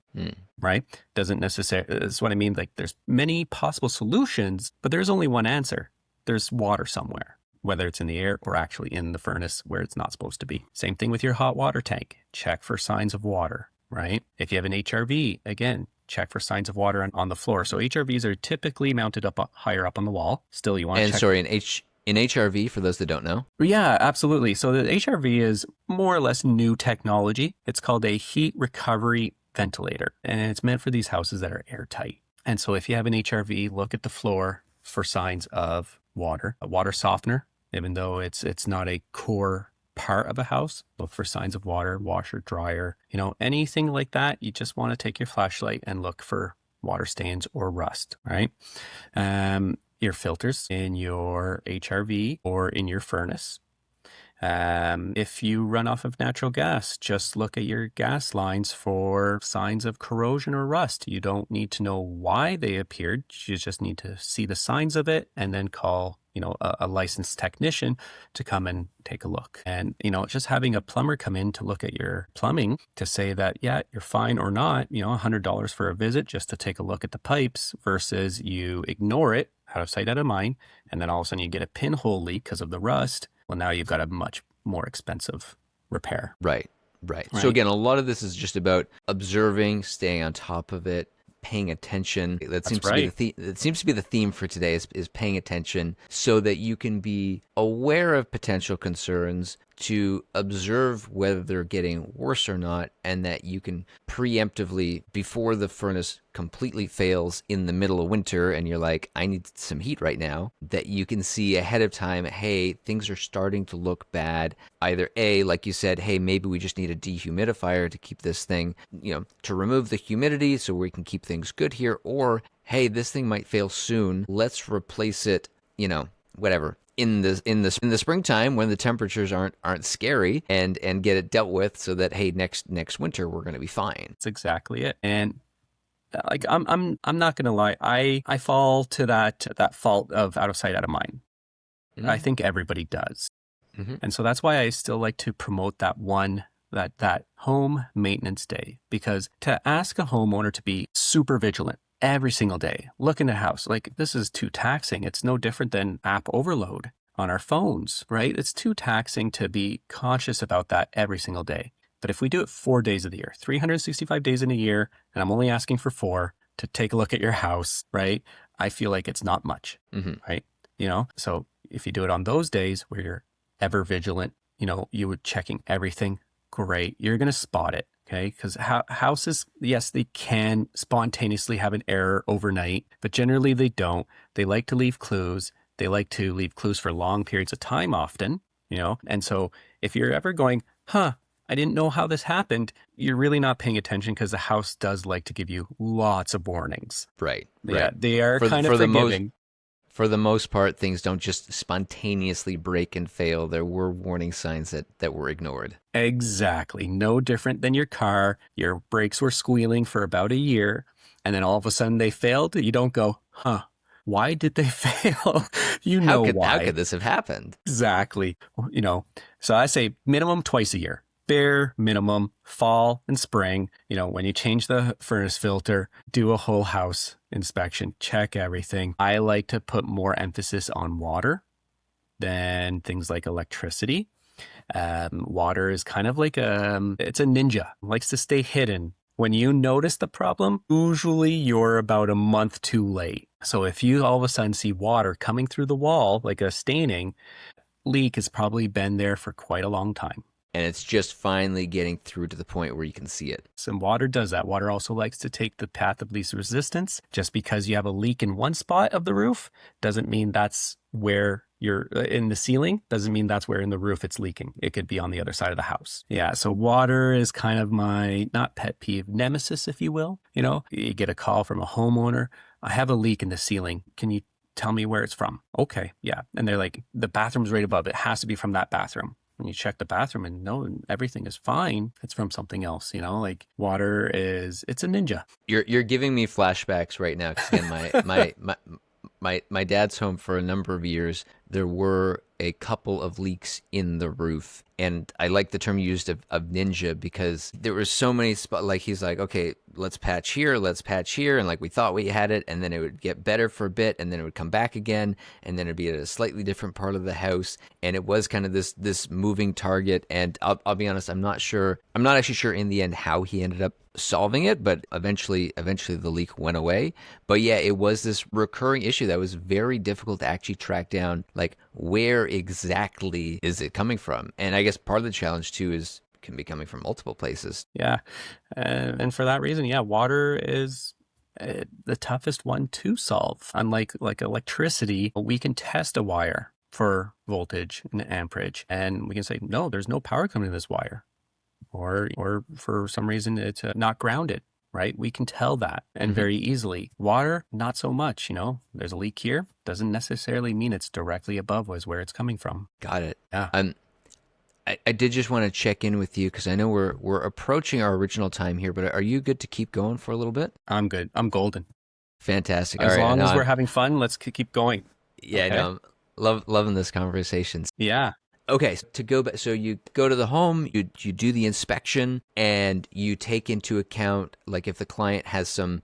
right? Doesn't necessarily, that's what I mean. Like there's many possible solutions, but there's only one answer. There's water somewhere, whether it's in the air or actually in the furnace where it's not supposed to be. Same thing with your hot water tank. Check for signs of water, right? If you have an HRV, again, check for signs of water on the floor. So HRVs are typically mounted up higher up on the wall. Still, you want to check. And sorry, in HRV, for those that don't know? Yeah, absolutely. So the HRV is more or less new technology. It's called a heat recovery ventilator, and it's meant for these houses that are airtight. And so if you have an HRV, look at the floor for signs of water. A water softener, even though it's not a core part of a house, look for signs of water, washer, dryer, anything like that. You just want to take your flashlight and look for water stains or rust, right? Your filters in your HRV or in your furnace. If you run off of natural gas, just look at your gas lines for signs of corrosion or rust. You don't need to know why they appeared. You just need to see the signs of it and then call, a licensed technician to come and take a look. And, just having a plumber come in to look at your plumbing to say that, yeah, you're fine or not, $100 for a visit just to take a look at the pipes versus you ignore it out of sight, out of mind. And then all of a sudden you get a pinhole leak because of the rust. Well, now you've got a much more expensive repair. Right. So again, a lot of this is just about observing, staying on top of it, paying attention. That seems to be the theme for today is paying attention so that you can be aware of potential concerns, to observe whether they're getting worse or not, and that you can preemptively, before the furnace completely fails in the middle of winter and you're like, I need some heat right now, that you can see ahead of time, hey, things are starting to look bad. Either A, like you said, hey, maybe we just need a dehumidifier to keep this thing, to remove the humidity so we can keep things good here, or hey, this thing might fail soon. Let's replace it, whatever. In the springtime when the temperatures aren't scary, and get it dealt with so that, hey, next winter we're going to be fine. That's exactly it. And like I'm not going to lie, I fall to that fault of out of sight, out of mind. Mm-hmm. I think everybody does. Mm-hmm. And so that's why I still like to promote that home maintenance day, because to ask a homeowner to be super vigilant every single day, look in the house, like this is too taxing. It's no different than app overload on our phones, right? It's too taxing to be conscious about that every single day. But if we do it 4 days of the year, 365 days in a year, and I'm only asking for 4 to take a look at your house, right? I feel like it's not much, right? So if you do it on those days where you're ever vigilant, you would checking everything, great. You're going to spot it. Okay, because houses, yes, they can spontaneously have an error overnight, but generally they don't. They like to leave clues. They like to leave clues for long periods of time often, And so if you're ever going, I didn't know how this happened, you're really not paying attention, because the house does like to give you lots of warnings. Right. Yeah, they are kind of forgiving. For the most part, things don't just spontaneously break and fail. There were warning signs that were ignored. Exactly. No different than your car. Your brakes were squealing for about a year, and then all of a sudden they failed. You don't go, why did they fail? Why. How could this have happened? Exactly. So I say minimum twice a year. Bare minimum, fall and spring. When you change the furnace filter, do a whole house inspection, check everything. I like to put more emphasis on water than things like electricity. Water is kind of like it's a ninja, likes to stay hidden. When you notice the problem, usually you're about a month too late. So if you all of a sudden see water coming through the wall, like a staining, leak has probably been there for quite a long time. And it's just finally getting through to the point where you can see it. Some water does that. Water also likes to take the path of least resistance. Just because you have a leak in one spot of the roof doesn't mean that's where you're in the ceiling doesn't mean that's where in the roof it's leaking. It could be on the other side of the house. Yeah. So water is kind of my, not pet peeve, nemesis, if you will. You get a call from a homeowner. I have a leak in the ceiling. Can you tell me where it's from? Okay. Yeah. And they're like, the bathroom's right above. It has to be from that bathroom. When you check the bathroom and no, everything is fine, it's from something else, like water it's a ninja. You're giving me flashbacks right now. 'Cause again, my dad's home for a number of years, there were a couple of leaks in the roof. And I like the term you used of ninja, because there were so many spots. Like, he's like, okay, let's patch here. And like, we thought we had it, and then it would get better for a bit, and then it would come back again, and then it'd be at a slightly different part of the house. And it was kind of this moving target. And I'll be honest, I'm not actually sure in the end how he ended up solving it, but eventually the leak went away. But yeah, it was this recurring issue that was very difficult to actually track down, like, where exactly is it coming from? And I guess part of the challenge too is can be coming from multiple places. Yeah. And for that reason, yeah, water is the toughest one to solve. Unlike electricity, we can test a wire for voltage and amperage, and we can say, no, there's no power coming to this wire. Or for some reason it's not grounded, right? We can tell that, and very easily. Water, not so much. There's a leak here, doesn't necessarily mean it's directly above was where it's coming from. Got it. Yeah. I did just want to check in with you, because I know we're approaching our original time here, but are you good to keep going for a little bit? I'm good. I'm golden. Fantastic. As long as we're having fun, let's keep going. Yeah, okay. No, I'm loving this conversation. Yeah. Okay, so to go back, so you go to the home, you do the inspection, and you take into account, like, if the client has some,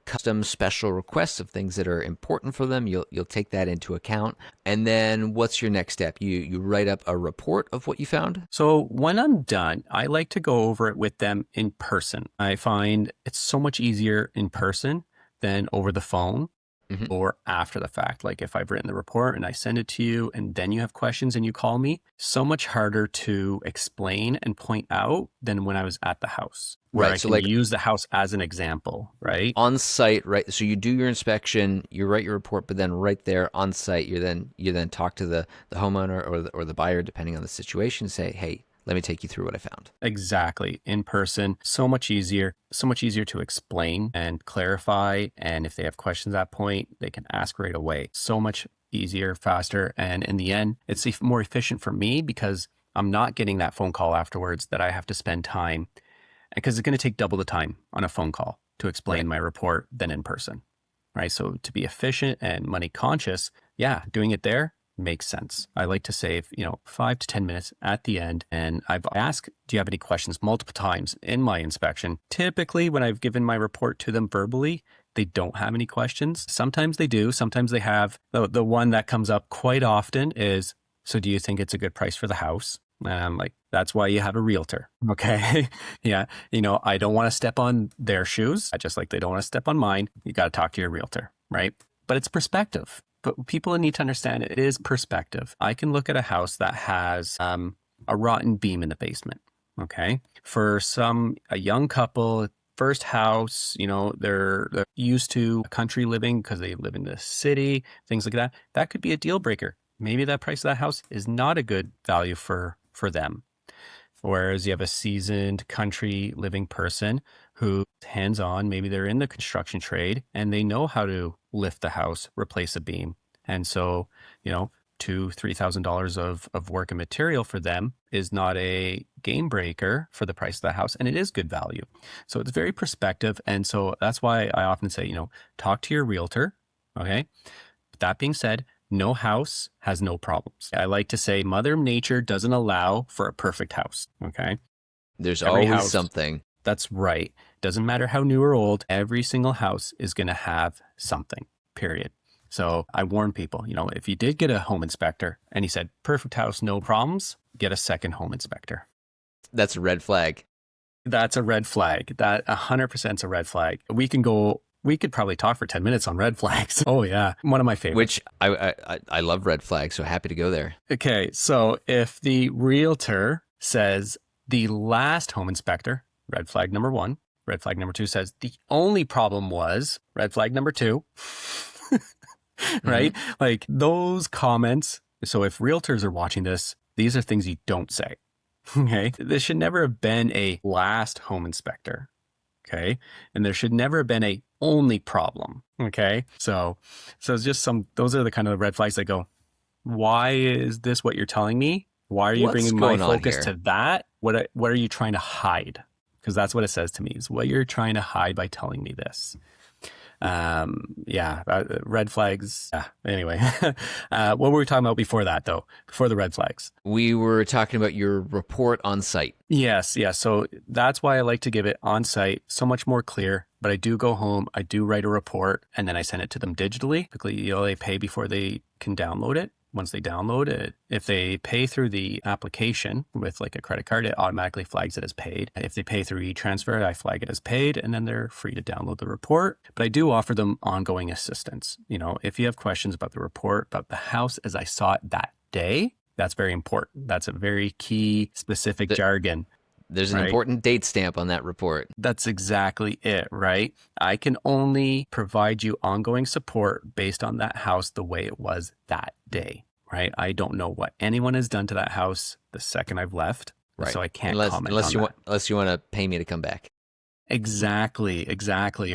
custom special requests of things that are important for them, you'll take that into account. And then what's your next step? You write up a report of what you found? So when I'm done, I like to go over it with them in person. I find it's so much easier in person than over the phone. Or after the fact. Like, if I've written the report and I send it to you and then you have questions and you call me, so much harder to explain and point out than when I was at the house. Where I can use the house as an example, right? On site, right? So you do your inspection, you write your report, but then right there on site, you then talk to the homeowner or the buyer, depending on the situation, say, hey, let me take you through what I found. Exactly. In person, so much easier to explain and clarify. And if they have questions at that point, they can ask right away. So much easier, faster. And in the end, it's more efficient for me, because I'm not getting that phone call afterwards that I have to spend time, because it's going to take double the time on a phone call to explain my report than in person, right? So to be efficient and money conscious, yeah, doing it there makes sense. I like to save, 5 to 10 minutes at the end. And I've asked, do you have any questions, multiple times in my inspection. Typically, when I've given my report to them verbally, they don't have any questions. Sometimes they do. Sometimes they have. The one that comes up quite often is, so do you think it's a good price for the house? And I'm like, that's why you have a realtor. Okay. Yeah. I don't want to step on their shoes. Just like they don't want to step on mine. You got to talk to your realtor, right? But it's perspective. But people need to understand it is perspective. I can look at a house that has a rotten beam in the basement. Okay. For a young couple, first house, they're used to country living because they live in the city, things like that. That could be a deal breaker. Maybe that price of that house is not a good value for them. Whereas you have a seasoned country living person who's hands-on, maybe they're in the construction trade and they know how to lift the house, replace a beam. And so, $2,000-$3,000 of work and material for them is not a game breaker for the price of the house, and it is good value. So it's very perspective. And so that's why I often say, talk to your realtor. Okay. But that being said, no house has no problems. I like to say Mother Nature doesn't allow for a perfect house. Okay. There's always something. That's right. Doesn't matter how new or old, every single house is going to have something, period. So I warn people, if you did get a home inspector and he said, perfect house, no problems, get a second home inspector. That's a red flag. That's a red flag. That 100% is a red flag. We could probably talk for 10 minutes on red flags. Oh yeah. One of my favorites. Which I love red flags. So happy to go there. Okay. So if the realtor says the last home inspector, red flag number 1, red flag number 2 says the only problem was red flag number 2, right? Like those comments So if realtors are watching this, these are things you don't say. Okay. This should never have been a last home inspector. Okay. And there should never have been a only problem. Okay. So it's just those are the kind of red flags that go, why is this what you're telling me? Why are you What's bringing my going on focus here? to that? What are you trying to hide? Because that's what it says to me, is what you're trying to hide by telling me this. Red flags. Yeah. Anyway, what were we talking about before that, though? Before the red flags? We were talking about your report on site. Yes. So that's why I like to give it on site, so much more clear. But I do go home, I do write a report, and then I send it to them digitally. Typically, they pay before they can download it. Once they download it, if they pay through the application with like a credit card, it automatically flags it as paid. If they pay through e-transfer, I flag it as paid, and then they're free to download the report. But I do offer them ongoing assistance. If you have questions about the report, about the house as I saw it that day, that's very important. That's a very key specific jargon. There's an important date stamp on that report. That's exactly it, right? I can only provide you ongoing support based on that house the way it was that day, right? I don't know what anyone has done to that house the second I've left, right? So I can't comment unless on you that. Unless you want to pay me to come back. Exactly,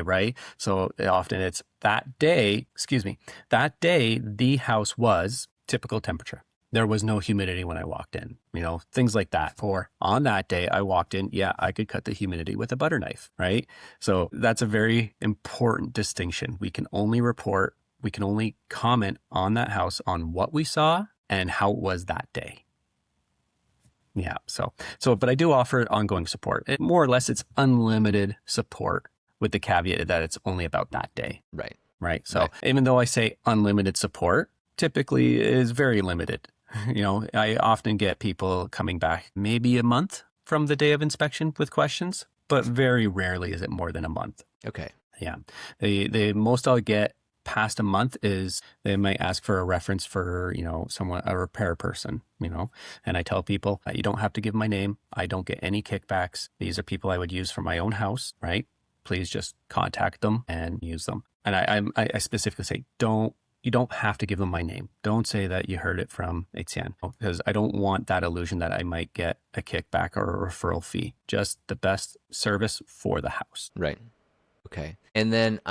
right? So often it's that day, the house was typical temperature. There was no humidity when I walked in, things like that. Or on that day I walked in, I could cut the humidity with a butter knife, right? So that's a very important distinction. We can only comment on that house on what we saw and how it was that day. Yeah. But I do offer ongoing support. More or less, it's unlimited support with the caveat that it's only about that day. Right. So even though I say unlimited support, typically is very limited. I often get people coming back maybe a month from the day of inspection with questions, but very rarely is it more than a month. Okay. Yeah. The most I'll get past a month is they might ask for a reference for, a repair person, and I tell people, you don't have to give my name. I don't get any kickbacks. These are people I would use for my own house, right? Please just contact them and use them. And I specifically say, you don't have to give them my name. Don't say that you heard it from Etienne, because I don't want that illusion that I might get a kickback or a referral fee. Just the best service for the house. Right. Okay. And then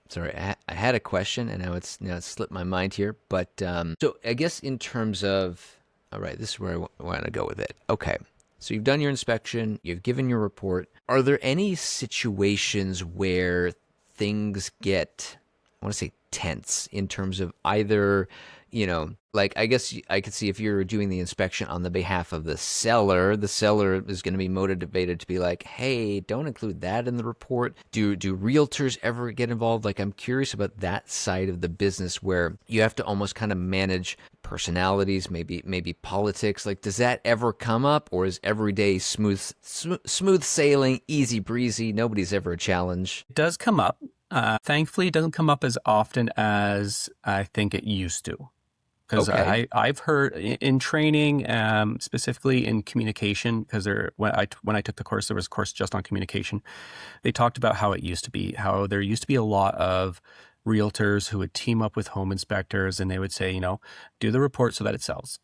sorry, I had a question and now it's slipped my mind here. But so I guess in terms of, all right, this is where I want to go with it. Okay. So you've done your inspection, you've given your report. Are there any situations where things get, I want to say, tense in terms of either, like I guess I could see if you're doing the inspection on the behalf of the seller is going to be motivated to be like, hey, don't include that in the report. Do realtors ever get involved? Like, I'm curious about that side of the business where you have to almost kind of manage personalities, maybe politics. Like, does that ever come up, or is every day smooth sailing, easy breezy, nobody's ever a challenge? It does come up. Thankfully, it doesn't come up as often as I think it used to. Because I've heard in training, specifically in communication, because when I took the course, there was a course just on communication. They talked about how it used to be, how there used to be a lot of realtors who would team up with home inspectors, and they would say, do the report so that it sells.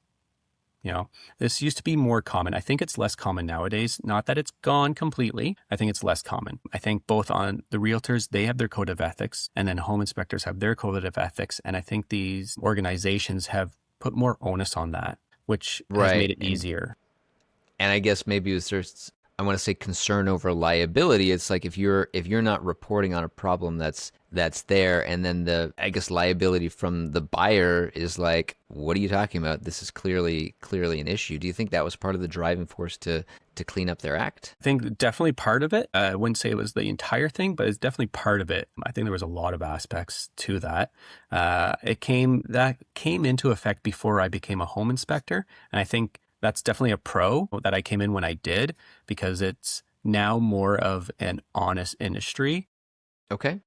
This used to be more common. I think it's less common nowadays. Not that it's gone completely. I think it's less common. I think both on the realtors, they have their code of ethics, and then home inspectors have their code of ethics. And I think these organizations have put more onus on that, which has made it easier. And I guess maybe there's, I want to say, concern over liability. It's like if you're not reporting on a problem that's there, and then the, I guess, liability from the buyer is like, what are you talking about? This is clearly an issue. Do you think that was part of the driving force to clean up their act? I think definitely part of it. I wouldn't say it was the entire thing, but it's definitely part of it. I think there was a lot of aspects to that. That came into effect before I became a home inspector, and I think that's definitely a pro that I came in when I did, because it's now more of an honest industry. Okay.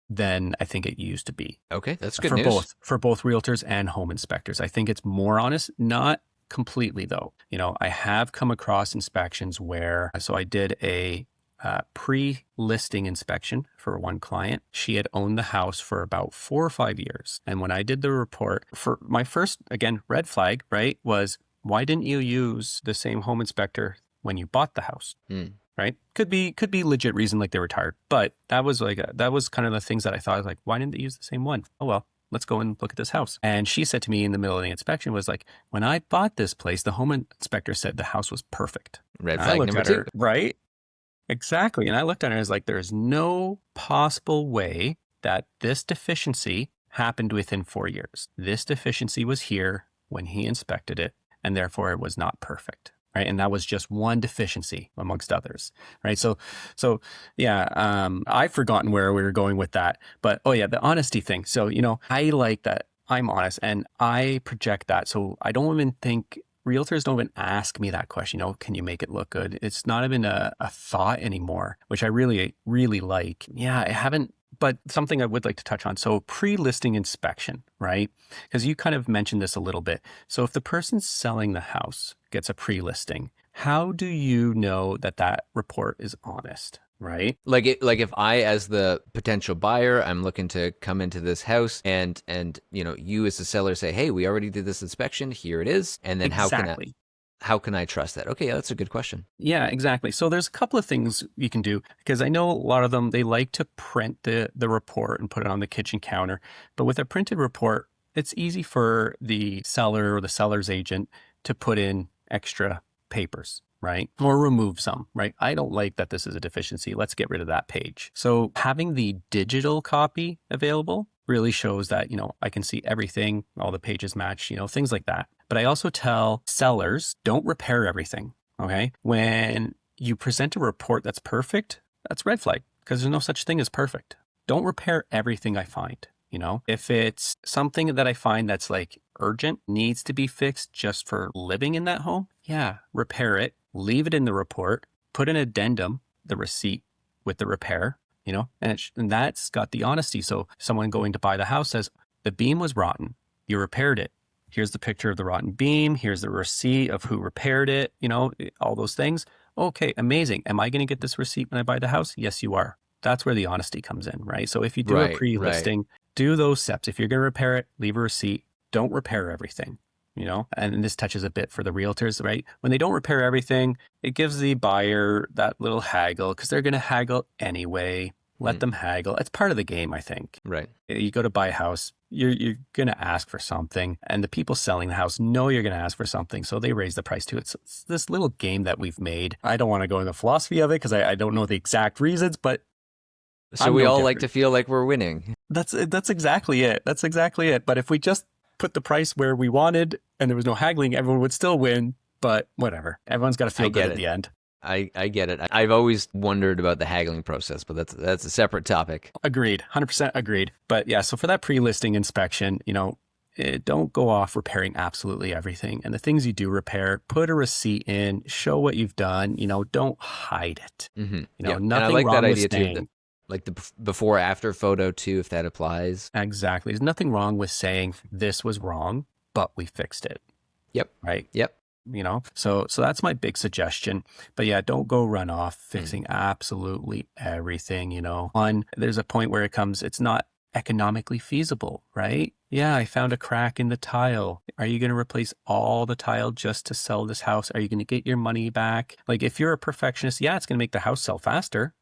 Than I think it used to be. Okay, that's good news. For both realtors and home inspectors. I think it's more honest, not completely though. I have come across inspections where, so I did a a pre-listing inspection for one client. She had owned the house for about 4 or 5 years. And when I did the report, for my first, again, red flag, right, was why didn't you use the same home inspector when you bought the house? Right? Could be legit reason like they were tired. But that was kind of the things that I thought, I was like, why didn't they use the same one? Oh, well. Let's go and look at this house. And she said to me in the middle of the inspection was like, when I bought this place, the home inspector said the house was perfect. Red flag number 2. Right? Exactly. And I looked at her and I was like, there's no possible way that this deficiency happened within 4 years. This deficiency was here when he inspected it, and therefore it was not perfect. Right. And that was just one deficiency amongst others. Right. So yeah, I've forgotten where we were going with that. But the honesty thing. So, I like that I'm honest and I project that. So I don't even think realtors don't even ask me that question, can you make it look good? It's not even a thought anymore, which I really, really like. Yeah, I haven't. But something I would like to touch on. So pre-listing inspection, right? Because you kind of mentioned this a little bit. So if the person selling the house gets a pre-listing, how do you know that report is honest, right? Like if I, as the potential buyer, I'm looking to come into this house and you as the seller say, hey, we already did this inspection. Here it is. And then how can I trust that? Okay, that's a good question. Yeah, exactly. So there's a couple of things you can do, because I know a lot of them, they like to print the report and put it on the kitchen counter. But with a printed report, it's easy for the seller or the seller's agent to put in extra papers, right? Or remove some, right? I don't like that this is a deficiency. Let's get rid of that page. So having the digital copy available really shows that, I can see everything, all the pages match, things like that. But I also tell sellers, don't repair everything, okay? When you present a report that's perfect, that's red flag, because there's no such thing as perfect. Don't repair everything I find, If it's something that I find that's like urgent, needs to be fixed just for living in that home, yeah, repair it, leave it in the report, put an addendum, the receipt with the repair, and that's got the honesty. So someone going to buy the house says, the beam was rotten, you repaired it. Here's the picture of the rotten beam. Here's the receipt of who repaired it, all those things. Okay, amazing. Am I going to get this receipt when I buy the house? Yes, you are. That's where the honesty comes in, right? So if you do a pre-listing, do those steps. If you're going to repair it, leave a receipt. Don't repair everything, and this touches a bit for the realtors, right? When they don't repair everything, it gives the buyer that little haggle, because they're going to haggle anyway. Let them haggle. It's part of the game, I think. Right. You go to buy a house, you're going to ask for something, and the people selling the house know you're going to ask for something, so they raise the price too. It's this little game that we've made. I don't want to go into the philosophy of it because I don't know the exact reasons, but so we all like to feel like we're winning. That's exactly it. That's exactly it. But if we just put the price where we wanted and there was no haggling, everyone would still win. But whatever. Everyone's got to feel good at the end. I get it. I've always wondered about the haggling process, but that's a separate topic. Agreed. 100% agreed. But yeah, so for that pre-listing inspection, don't go off repairing absolutely everything. And the things you do repair, put a receipt in, show what you've done, don't hide it. Nothing and I like that idea too. Like the before after photo too, if that applies. Exactly. There's nothing wrong with saying this was wrong, but we fixed it. Yep. Right. Yep. So that's my big suggestion. But yeah, don't go run off fixing absolutely everything, there's a point where it's not economically feasible, right? Yeah, I found a crack in the tile. Are you going to replace all the tile just to sell this house? Are you going to get your money back? Like if you're a perfectionist, yeah, it's going to make the house sell faster,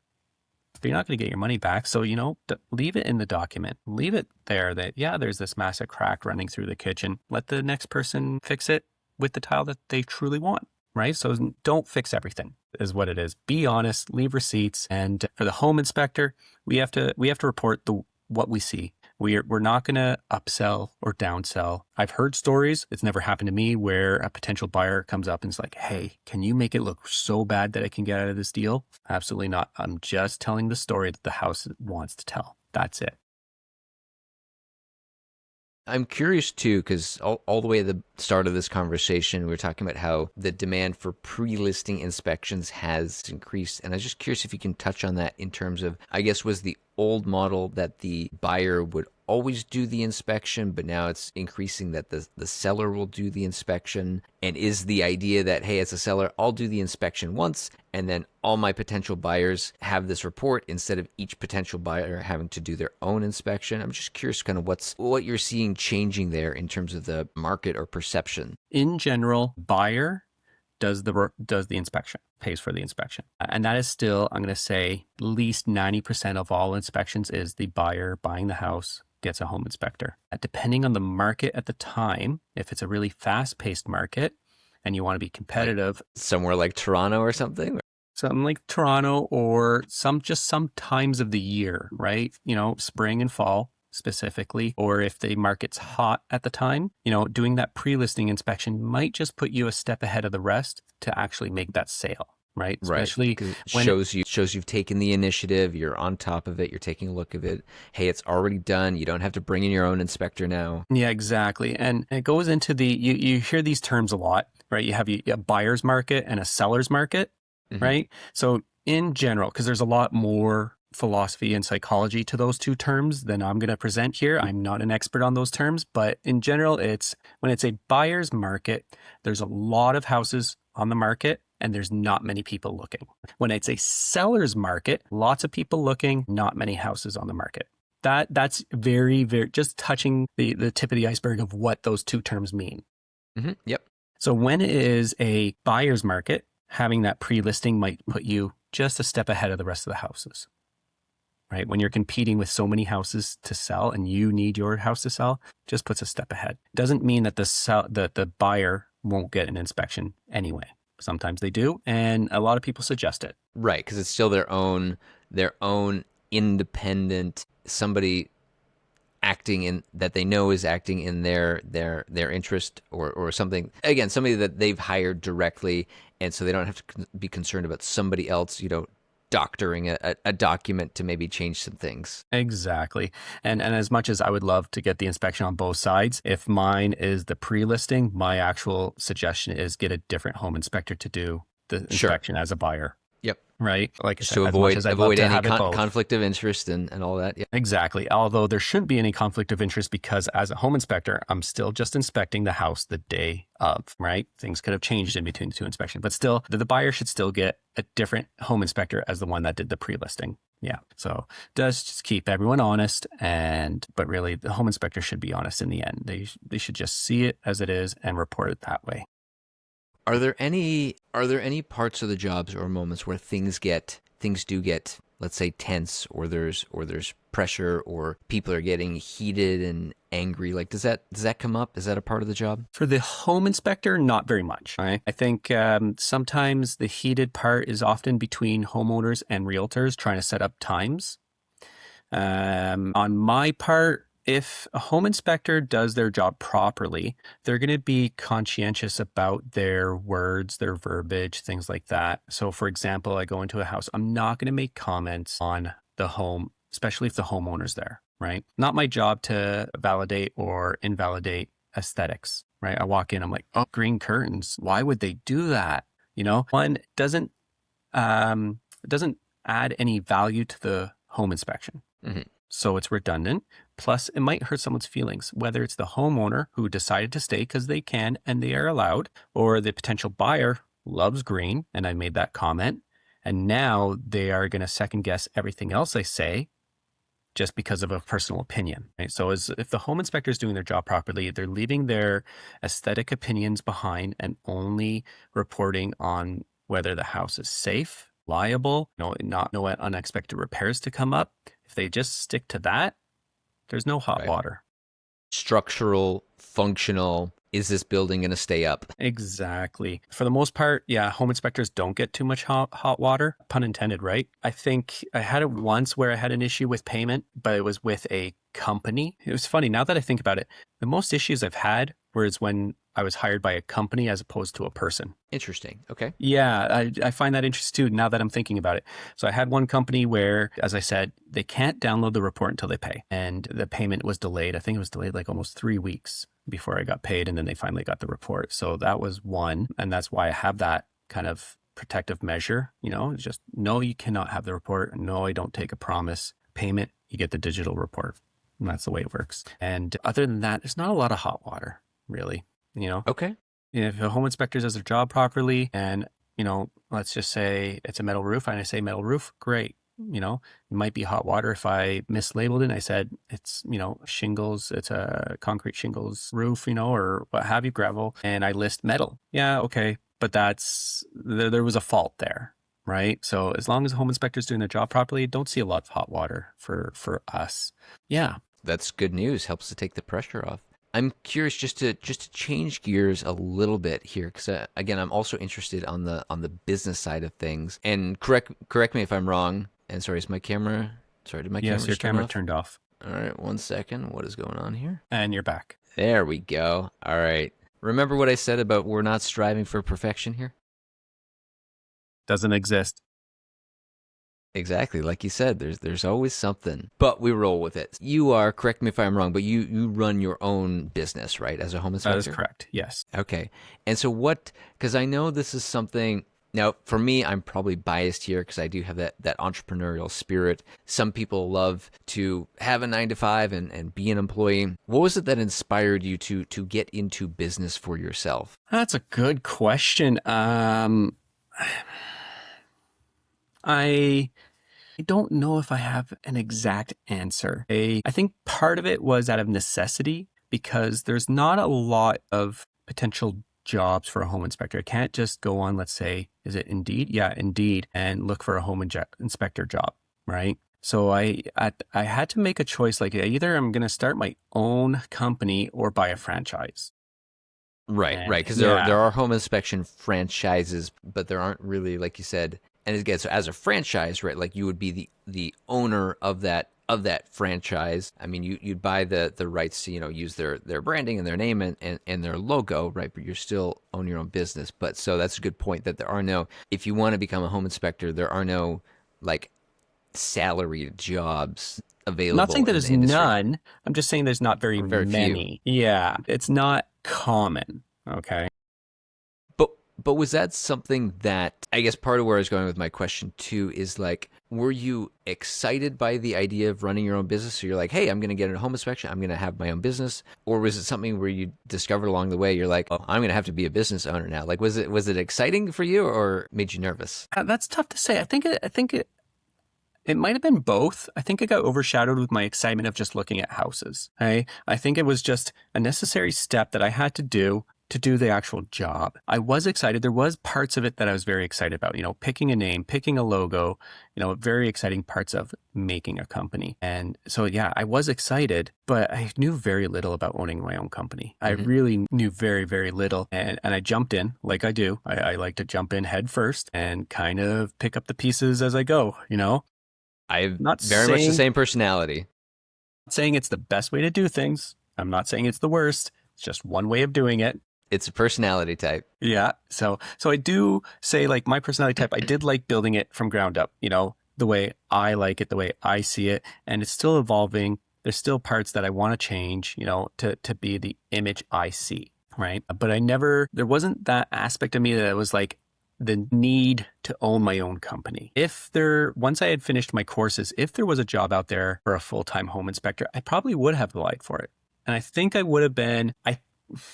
but you're not going to get your money back. So, leave it in the document. Leave it there that, yeah, there's this massive crack running through the kitchen. Let the next person fix it with the tile that they truly want, right? So don't fix everything is what it is. Be honest, leave receipts. And for the home inspector, we have to report what we see. We're not going to upsell or downsell. I've heard stories, it's never happened to me, where a potential buyer comes up and is like, hey, can you make it look so bad that I can get out of this deal? Absolutely not. I'm just telling the story that the house wants to tell. That's it. I'm curious too, because all the way at the start of this conversation, we were talking about how the demand for pre-listing inspections has increased. And I was just curious if you can touch on that in terms of, I guess, was the old model that the buyer would always do the inspection, but now it's increasing that the seller will do the inspection? And is the idea that, hey, as a seller, I'll do the inspection once, and then all my potential buyers have this report instead of each potential buyer having to do their own inspection? I'm just curious kind of what you're seeing changing there in terms of the market or perception. In general, buyer does the inspection, pays for the inspection. And that is still, I'm going to say, at least 90% of all inspections is the buyer buying the house gets a home inspector. Depending on the market at the time, if it's a really fast-paced market and you want to be competitive, like somewhere like Toronto or something like Toronto, or some times of the year, right? Spring and fall specifically, or if the market's hot at the time, doing that pre-listing inspection might just put you a step ahead of the rest to actually make that sale. Right. Especially when shows you've taken the initiative, you're on top of it, you're taking a look of it. Hey, it's already done. You don't have to bring in your own inspector now. Yeah, exactly. And it goes into you hear these terms a lot, right? You have a buyer's market and a seller's market, right? So in general, because there's a lot more philosophy and psychology to those two terms than I'm going to present here. I'm not an expert on those terms, but in general, when it's a buyer's market, there's a lot of houses on the market and there's not many people looking. When it's a seller's market, lots of people looking, not many houses on the market. That's very, very, just touching the tip of the iceberg of what those two terms mean. Yep. So when it is a buyer's market, having that pre-listing might put you just a step ahead of the rest of the houses, right? When you're competing with so many houses to sell and you need your house to sell, just puts a step ahead. Doesn't mean that the buyer won't get an inspection anyway. Sometimes they do, and a lot of people suggest it. Right, because it's still their own independent, somebody that they know is acting in their interest or something. Again, somebody that they've hired directly, and so they don't have to be concerned about somebody else, doctoring a document to maybe change some things. Exactly. And as much as I would love to get the inspection on both sides, if mine is the pre-listing, my actual suggestion is get a different home inspector to do the inspection as a buyer. Yep. Right. Like just to avoid any conflict of interest and all that. Yeah. Exactly. Although there shouldn't be any conflict of interest because as a home inspector, I'm still just inspecting the house the day of, right? Things could have changed in between the two inspections, but still the buyer should still get a different home inspector as the one that did the pre-listing. Yeah. So does just keep everyone honest but really the home inspector should be honest in the end. They should just see it as it is and report it that way. Are there any parts of the jobs or moments where things do get, let's say, tense, or there's pressure, or people are getting heated and angry? Like, does that come up? Is that a part of the job? For the home inspector, not very much. Right? I think sometimes the heated part is often between homeowners and realtors trying to set up times. On my part, if a home inspector does their job properly, they're going to be conscientious about their words, their verbiage, things like that. So for example, I go into a house, I'm not going to make comments on the home, especially if the homeowner's there, right? Not my job to validate or invalidate aesthetics, right? I walk in, I'm like, oh, green curtains. Why would they do that? One, doesn't add any value to the home inspection. So it's redundant. Plus, it might hurt someone's feelings, whether it's the homeowner who decided to stay because they can and they are allowed, or the potential buyer loves green, and I made that comment, and now they are going to second guess everything else I say just because of a personal opinion. Right? So if the home inspector is doing their job properly, they're leaving their aesthetic opinions behind and only reporting on whether the house is safe, liable, no unexpected repairs to come up. If they just stick to that, there's no hot water. Structural, functional. Is this building going to stay up? Exactly. For the most part, yeah, home inspectors don't get too much hot water, pun intended, right? I think I had it once where I had an issue with payment, but it was with a company. It was funny. Now that I think about it, the most issues I've had was when I was hired by a company as opposed to a person. Interesting. Okay. Yeah, I find that interesting too now that I'm thinking about it. So I had one company where, as I said, they can't download the report until they pay. And the payment was delayed. I think it was delayed like almost 3 weeks before I got paid. And then they finally got the report. So that was one. And that's why I have that kind of protective measure. It's just, no, you cannot have the report. No, I don't take a promise. Payment, you get the digital report. And that's the way it works. And other than that, there's not a lot of hot water, really. Okay. If a home inspector does their job properly and, let's just say it's a metal roof and I say metal roof, great. It might be hot water if I mislabeled it and I said it's, shingles, it's a concrete shingles roof, or what have you, gravel, and I list metal. Yeah, okay. But there was a fault there, right? So as long as the home inspector's doing their job properly, don't see a lot of hot water for us. Yeah. That's good news. Helps to take the pressure off. I'm curious just to change gears a little bit here, because again, I'm also interested on the business side of things. And correct me if I'm wrong. And sorry, is my camera? Sorry, did my camera? Yes, your camera turned off. All right, 1 second. What is going on here? And you're back. There we go. All right. Remember what I said about we're not striving for perfection here? Doesn't exist. Exactly. Like you said, there's always something, but we roll with it. You are, correct me if I'm wrong, but you run your own business, right? As a home inspector? That is correct. Yes. Okay. And so because I know this is something, now for me, I'm probably biased here because I do have that entrepreneurial spirit. Some people love to have a 9-to-5 and be an employee. What was it that inspired you to get into business for yourself? That's a good question. I don't know if I have an exact answer. I think part of it was out of necessity because there's not a lot of potential jobs for a home inspector. I can't just go on, let's say, is it Indeed? Yeah, Indeed, and look for a home inspector job, right? So I had to make a choice, like either I'm going to start my own company or buy a franchise. Right, because there are home inspection franchises, but there aren't really, like you said. And again, so as a franchise, right, like you would be the owner of that franchise. I mean, you'd buy the rights to, use their branding and their name and their logo, right? But you're still own your own business. But so that's a good point that there are no, if you want to become a home inspector, there are no like salaried jobs available. I'm not saying that there's none. I'm just saying there's not very many. Few. Yeah, it's not common. Okay. But was that something that, I guess part of where I was going with my question too is like, were you excited by the idea of running your own business? So you're like, hey, I'm going to get a home inspection. I'm going to have my own business. Or was it something where you discovered along the way, you're like, oh, I'm going to have to be a business owner now. Like, was it exciting for you or made you nervous? That's tough to say. I think it might have been both. I think it got overshadowed with my excitement of just looking at houses. I think it was just a necessary step that I had to do the actual job. I was excited. There was parts of it that I was very excited about, picking a name, picking a logo, very exciting parts of making a company. And so, yeah, I was excited, but I knew very little about owning my own company. I really knew very, very little. And I jumped in like I do. I like to jump in head first and kind of pick up the pieces as I go, I've not very much the same personality. Not saying it's the best way to do things. I'm not saying it's the worst. It's just one way of doing it. It's a personality type. Yeah. So I do say like my personality type, I did like building it from ground up, the way I like it, the way I see it. And it's still evolving. There's still parts that I want to change, to be the image I see. Right. But there wasn't that aspect of me that was like the need to own my own company. Once I had finished my courses, if there was a job out there for a full-time home inspector, I probably would have applied for it. And I think I would have been,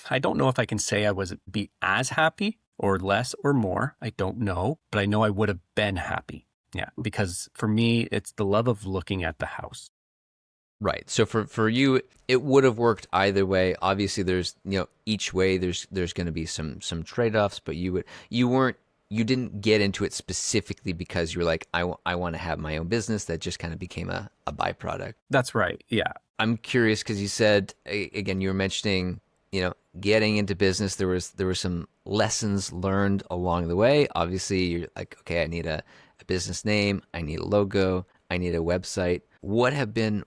I don't know if I can say I was be as happy or less or more. I don't know, but I know I would have been happy. Yeah, because for me, it's the love of looking at the house. Right. So for you, it would have worked either way. Obviously, there's each way there's going to be some trade-offs, but you didn't get into it specifically because you were like, I want to have my own business. That just kind of became a byproduct. That's right. Yeah. I'm curious because you said again, you were mentioning getting into business, there were some lessons learned along the way. Obviously, you're like, okay, I need a business name, I need a logo, I need a website. What have been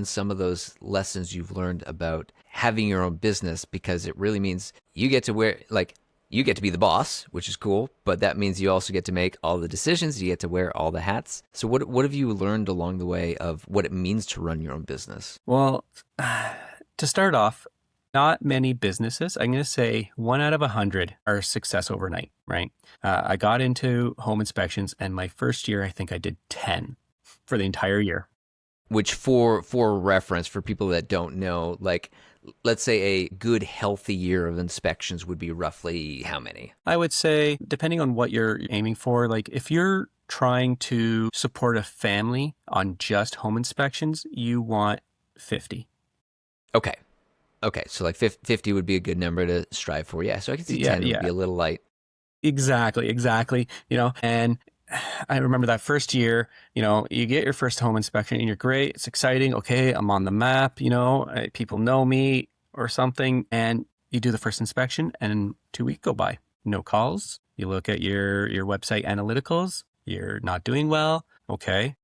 some of those lessons you've learned about having your own business? Because it really means you get to be the boss, which is cool, but that means you also get to make all the decisions. You get to wear all the hats. So what have you learned along the way of what it means to run your own business? Well, to start off, not many businesses, I'm going to say 1 out of 100 are a success overnight, right? I got into home inspections and my first year, I think I did 10 for the entire year. Which for reference, for people that don't know, like let's say a good healthy year of inspections would be roughly how many? I would say, depending on what you're aiming for, like if you're trying to support a family on just home inspections, you want 50. Okay. Okay. So like 50 would be a good number to strive for. Yeah. So I can see Yeah, 10 would yeah. be a little light. Exactly. And I remember that first year, you get your first home inspection and you're great. It's exciting. Okay, I'm on the map, people know me or something. And you do the first inspection and 2 weeks go by. No calls. You look at your website analyticals. You're not doing well. Okay,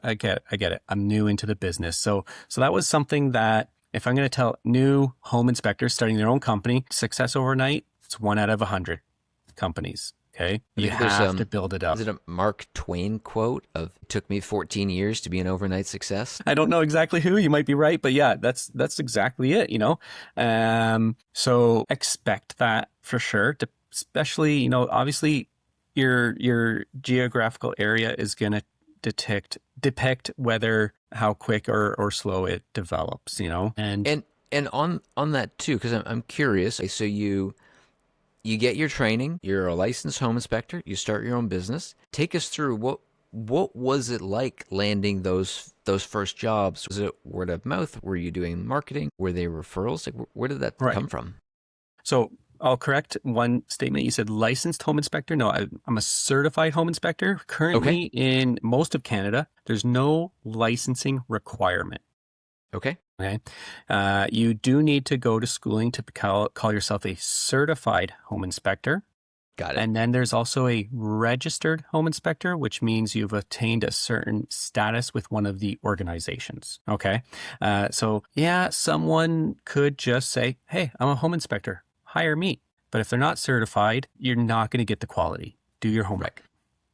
I get it. I'm new into the business. So that was something that if I'm going to tell new home inspectors starting their own company, success overnight, it's 1 out of 100 companies. Okay. I You think there's have to build it up. is it a Mark Twain quote of "It took me 14 years to be an overnight success"? I don't know exactly who, you might be right, but yeah, that's exactly it, So expect that for sure, especially, obviously your geographical area is going to depict whether how quick or slow it develops, and And on that too, because I'm curious. So you get your training, you're a licensed home inspector, you start your own business. Take us through what was it like landing those first jobs? Was it word of mouth? Were you doing marketing? Were they referrals? Like where did that right. come from? So I'll correct one statement. You said licensed home inspector. No, I'm a certified home inspector. Currently in most of Canada, there's no licensing requirement. Okay. Okay. You do need to go to schooling to call yourself a certified home inspector. Got it. And then there's also a registered home inspector, which means you've attained a certain status with one of the organizations. Okay. So yeah, someone could just say, hey, I'm a home inspector, hire me. But if they're not certified, you're not going to get the quality. Do your homework.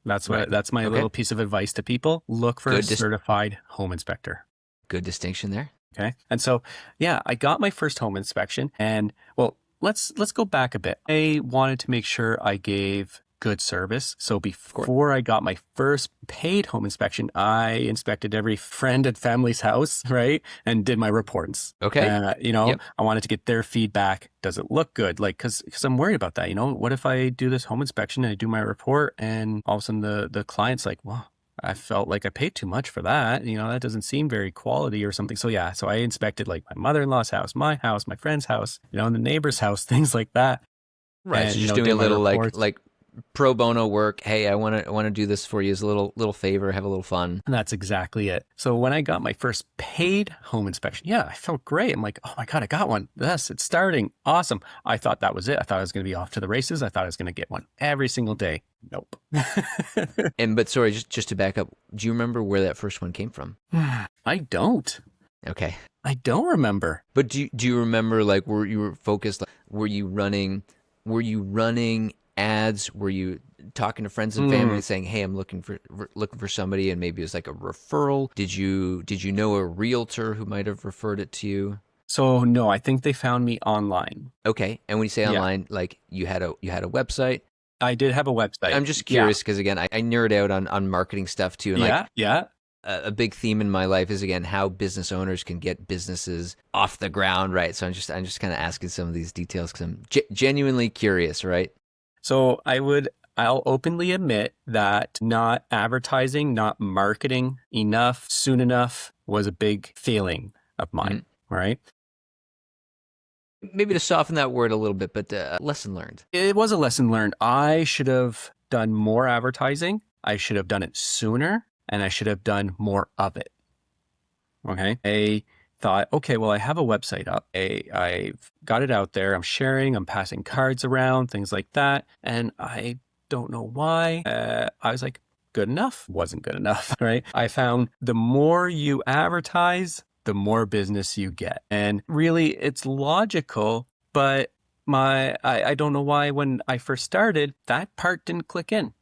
Right. That's my little piece of advice to people. Look for a certified home inspector. Good distinction there. Okay. And so, yeah, I got my first home inspection and well, let's go back a bit. I wanted to make sure I gave good service. So before I got my first paid home inspection, I inspected every friend and family's house, right? And did my reports. Okay. I wanted to get their feedback. Does it look good? Like, cause I'm worried about that. What if I do this home inspection and I do my report and all of a sudden the client's like, well, I felt like I paid too much for that. That doesn't seem very quality or something. So yeah, so I inspected like my mother-in-law's house, my friend's house, and the neighbor's house, things like that. Right. And, so just doing a little like pro bono work. Hey, I want to do this for you as a little favor, have a little fun. And that's exactly it. So when I got my first paid home inspection, yeah, I felt great. I'm like, oh my God, I got one. Yes, it's starting. Awesome. I thought that was it. I thought I was going to be off to the races. I thought I was going to get one every single day. Nope. But sorry, just to back up, do you remember where that first one came from? I don't. Okay. I don't remember. But do you remember like were you focused? Like, were you running ads? Were you talking to friends and family saying, "Hey, I'm looking for somebody," and maybe it was like a referral? Did you know a realtor who might have referred it to you? So no, I think they found me online. Okay, and when you say online, like you had a website. I did have a website. I'm just curious because again, I nerd out on marketing stuff too. And a big theme in my life is again how business owners can get businesses off the ground, right? So I'm just kind of asking some of these details because I'm genuinely curious, right? So I'll openly admit that not advertising, not marketing enough soon enough was a big failing of mine, right? Maybe to soften that word a little bit, but lesson learned. It was a lesson learned. I should have done more advertising. I should have done it sooner, and I should have done more of it. Okay. I thought, okay, well, I have a website up. I've got it out there. I'm sharing. I'm passing cards around, things like that. And I don't know why. I was like, good enough. Wasn't good enough, right? I found the more you advertise, the more business you get. And really, it's logical, but I don't know why when I first started, that part didn't click in.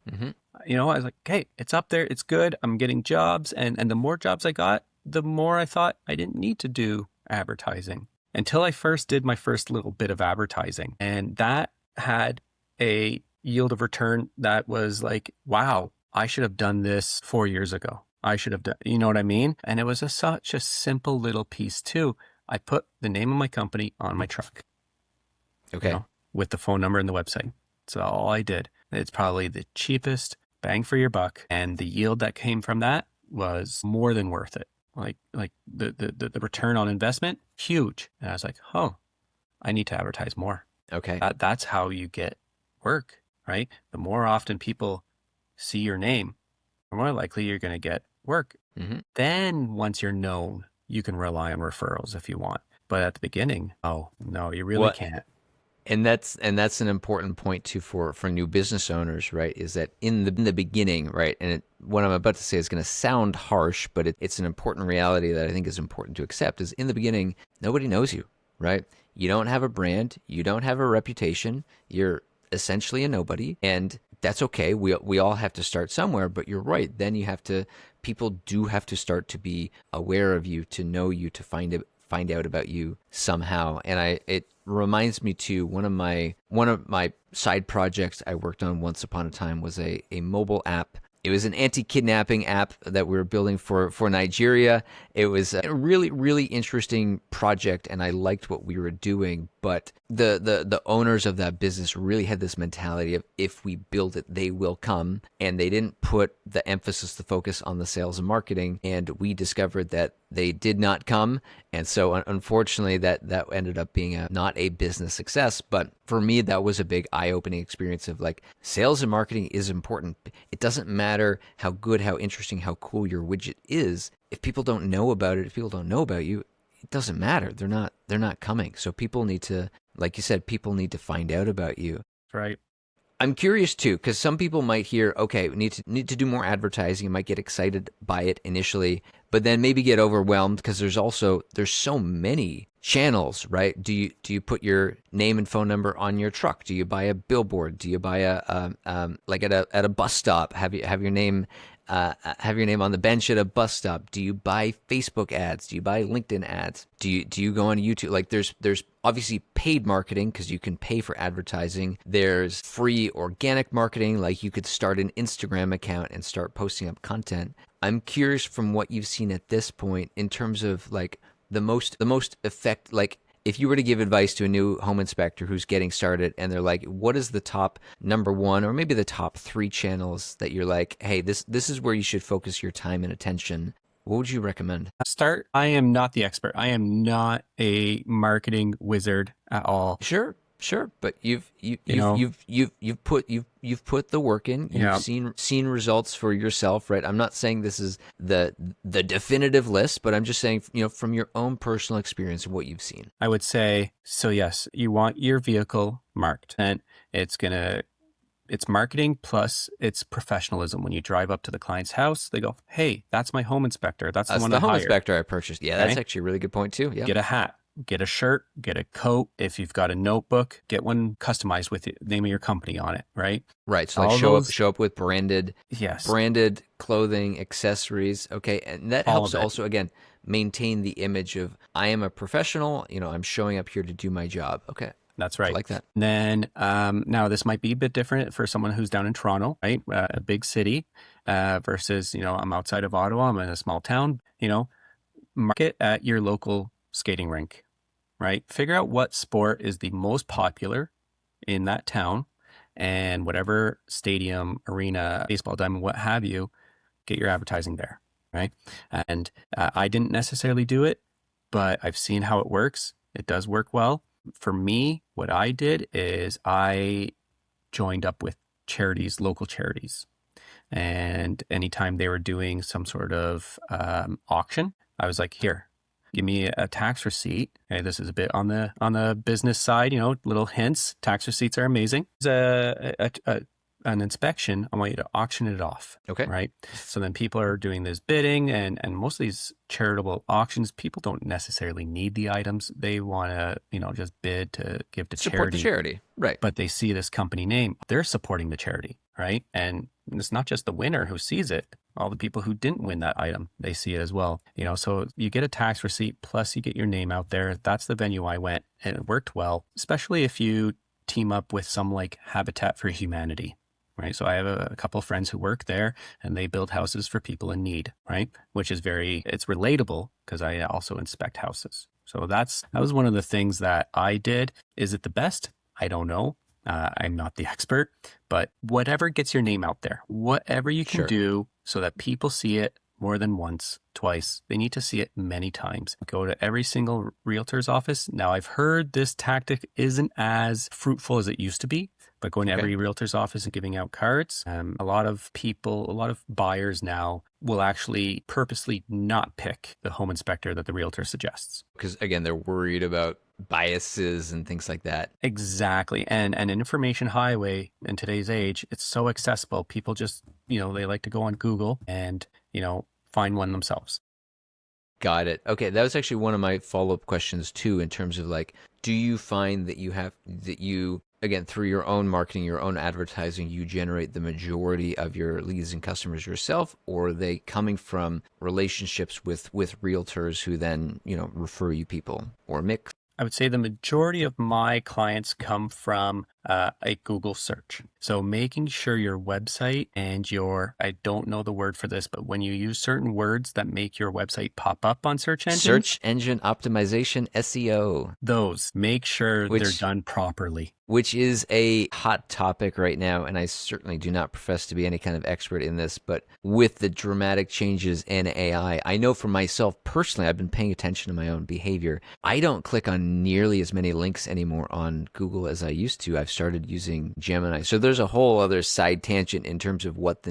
I was like, okay, it's up there. It's good. I'm getting jobs. And the more jobs I got, the more I thought I didn't need to do advertising until I first did my first little bit of advertising. And that had a yield of return that was like, wow, I should have done this 4 years ago. I should have done, you know what I mean? And it was such a simple little piece too. I put the name of my company on my truck, Okay. with the phone number and the website. That's all I did. It's probably the cheapest bang for your buck. And the yield that came from that was more than worth it. Like the return on investment, huge. And I was like, oh, I need to advertise more. Okay. That's how you get work, right? The more often people see your name, the more likely you're going to get work. Mm-hmm. Then once you're known, you can rely on referrals if you want. But at the beginning, oh no, you really can't. And that's an important point too for new business owners, right? Is that in the beginning, right? And what I'm about to say is going to sound harsh, but it's an important reality that I think is important to accept. Is in the beginning, nobody knows you, right? You don't have a brand, you don't have a reputation, you're essentially a nobody, and that's okay. We all have to start somewhere, but you're right. Then people do have to start to be aware of you, to know you, to find out about you somehow. And it reminds me too, one of my side projects I worked on once upon a time was a mobile app. It was an anti-kidnapping app that we were building for Nigeria. It was a really, really interesting project, and I liked what we were doing. But the owners of that business really had this mentality of, if we build it, they will come. And they didn't put the emphasis, the focus on the sales and marketing. And we discovered that they did not come. And so unfortunately, that ended up being not a business success. But for me, that was a big eye-opening experience of like, sales and marketing is important. It doesn't matter how good, how interesting, how cool your widget is. If people don't know about it, if people don't know about you, it doesn't matter. They're not coming. So people need to, like you said, people need to find out about you. Right. I'm curious too, because some people might hear, okay, we need to do more advertising. You might get excited by it initially, but then maybe get overwhelmed because there's so many channels, right? Do you put your name and phone number on your truck? Do you buy a billboard? Do you buy like at a bus stop? Have your name on the bench at a bus stop? Do you buy Facebook ads? Do you buy LinkedIn ads? Do you go on YouTube? Like there's obviously paid marketing because you can pay for advertising. There's free organic marketing, like you could start an Instagram account and start posting up content. I'm curious from what you've seen at this point in terms of like the most effect, like if you were to give advice to a new home inspector who's getting started and they're like, what is the top number one or maybe the top 3 channels that you're like, hey, this is where you should focus your time and attention? What would you recommend? I am not the expert. I am not a marketing wizard at all. Sure, but you've put the work in. You've seen results for yourself, right? I'm not saying this is the definitive list, but I'm just saying, from your own personal experience and what you've seen. I would say, so yes, you want your vehicle marked, and it's marketing plus it's professionalism. When you drive up to the client's house, they go, hey, that's my home inspector. That's the one I hired. Home inspector I purchased. Yeah, that's actually a really good point too. Yeah. Get a hat, get a shirt, get a coat. If you've got a notebook, get one customized with the name of your company on it, right? Right. So like show up with branded clothing, accessories. Okay. And that helps also, again, maintain the image of, I am a professional, I'm showing up here to do my job. Okay. That's right. I like that. And then now this might be a bit different for someone who's down in Toronto, right? A big city versus, I'm outside of Ottawa. I'm in a small town, market at your local skating rink, right? Figure out what sport is the most popular in that town, and whatever stadium, arena, baseball diamond, what have you, get your advertising there, right? And I didn't necessarily do it, but I've seen how it works. It does work well. For me, what I did is I joined up with charities, local charities. And anytime they were doing some sort of auction, I was like, here, give me a tax receipt. Okay, this is a bit on the business side, little hints. Tax receipts are amazing. An inspection, I want you to auction it off. Okay. Right. So then people are doing this bidding, and most of these charitable auctions, people don't necessarily need the items. They want to, just bid to give to support the charity. Right. But they see this company name, they're supporting the charity. Right. And it's not just the winner who sees it. All the people who didn't win that item, they see it as well. So you get a tax receipt, plus you get your name out there. That's the venue I went, and it worked well, especially if you team up with some like Habitat for Humanity. right? So I have a couple of friends who work there and they build houses for people in need, right? Which is it's relatable because I also inspect houses. So that was one of the things that I did. Is it the best? I don't know. I'm not the expert, but whatever gets your name out there, whatever you can Sure. do so that people see it more than once, twice. They need to see it many times. Go to every single realtor's office. Now, I've heard this tactic isn't as fruitful as it used to be, but going to every realtor's office and giving out cards, a lot of buyers now will actually purposely not pick the home inspector that the realtor suggests. Because again, they're worried about biases and things like that. Exactly. And an information highway in today's age, it's so accessible. People just, they like to go on Google and, find one themselves. Got it. Okay, that was actually one of my follow-up questions too, in terms of like, do you find that you again, through your own marketing, your own advertising, you generate the majority of your leads and customers yourself, or are they coming from relationships with realtors who then, refer you people, or mix? I would say the majority of my clients come from a Google search. So making sure your website and I don't know the word for this, but when you use certain words that make your website pop up on search engines. Search engine optimization, SEO. Those, make sure they're done properly. Which is a hot topic right now, and I certainly do not profess to be any kind of expert in this, but with the dramatic changes in AI, I know for myself personally, I've been paying attention to my own behavior. I don't click on nearly as many links anymore on Google as I used to. I've started using Gemini. So there's a whole other side tangent in terms of what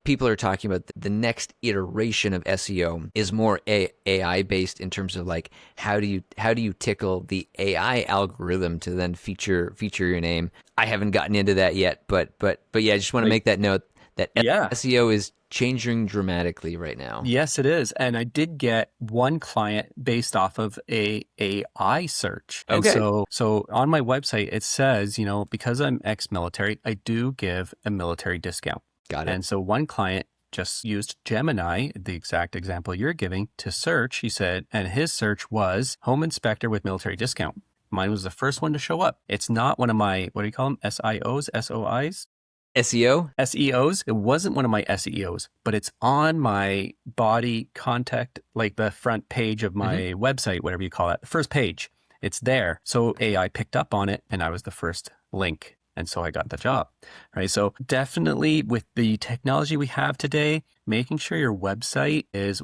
people are talking about. The next iteration of SEO is more AI based in terms of like, how do you tickle the AI algorithm to then feature your name. I haven't gotten into that yet, but yeah, I just want to make that note that SEO is changing dramatically right now. Yes, it is. And I did get one client based off of a AI search. Okay. And so on my website, it says, because I'm ex-military, I do give a military discount. Got it. And so one client just used Gemini, the exact example you're giving, to search. He said, and his search was home inspector with military discount. Mine was the first one to show up. It's not one of my, what do you call them? SIOs, SOIs? SEO? SEOs. It wasn't one of my SEOs, but it's on my body contact, like the front page of my website, whatever you call it, the first page. It's there. So AI picked up on it and I was the first link. And so I got the job, right? So definitely with the technology we have today, making sure your website is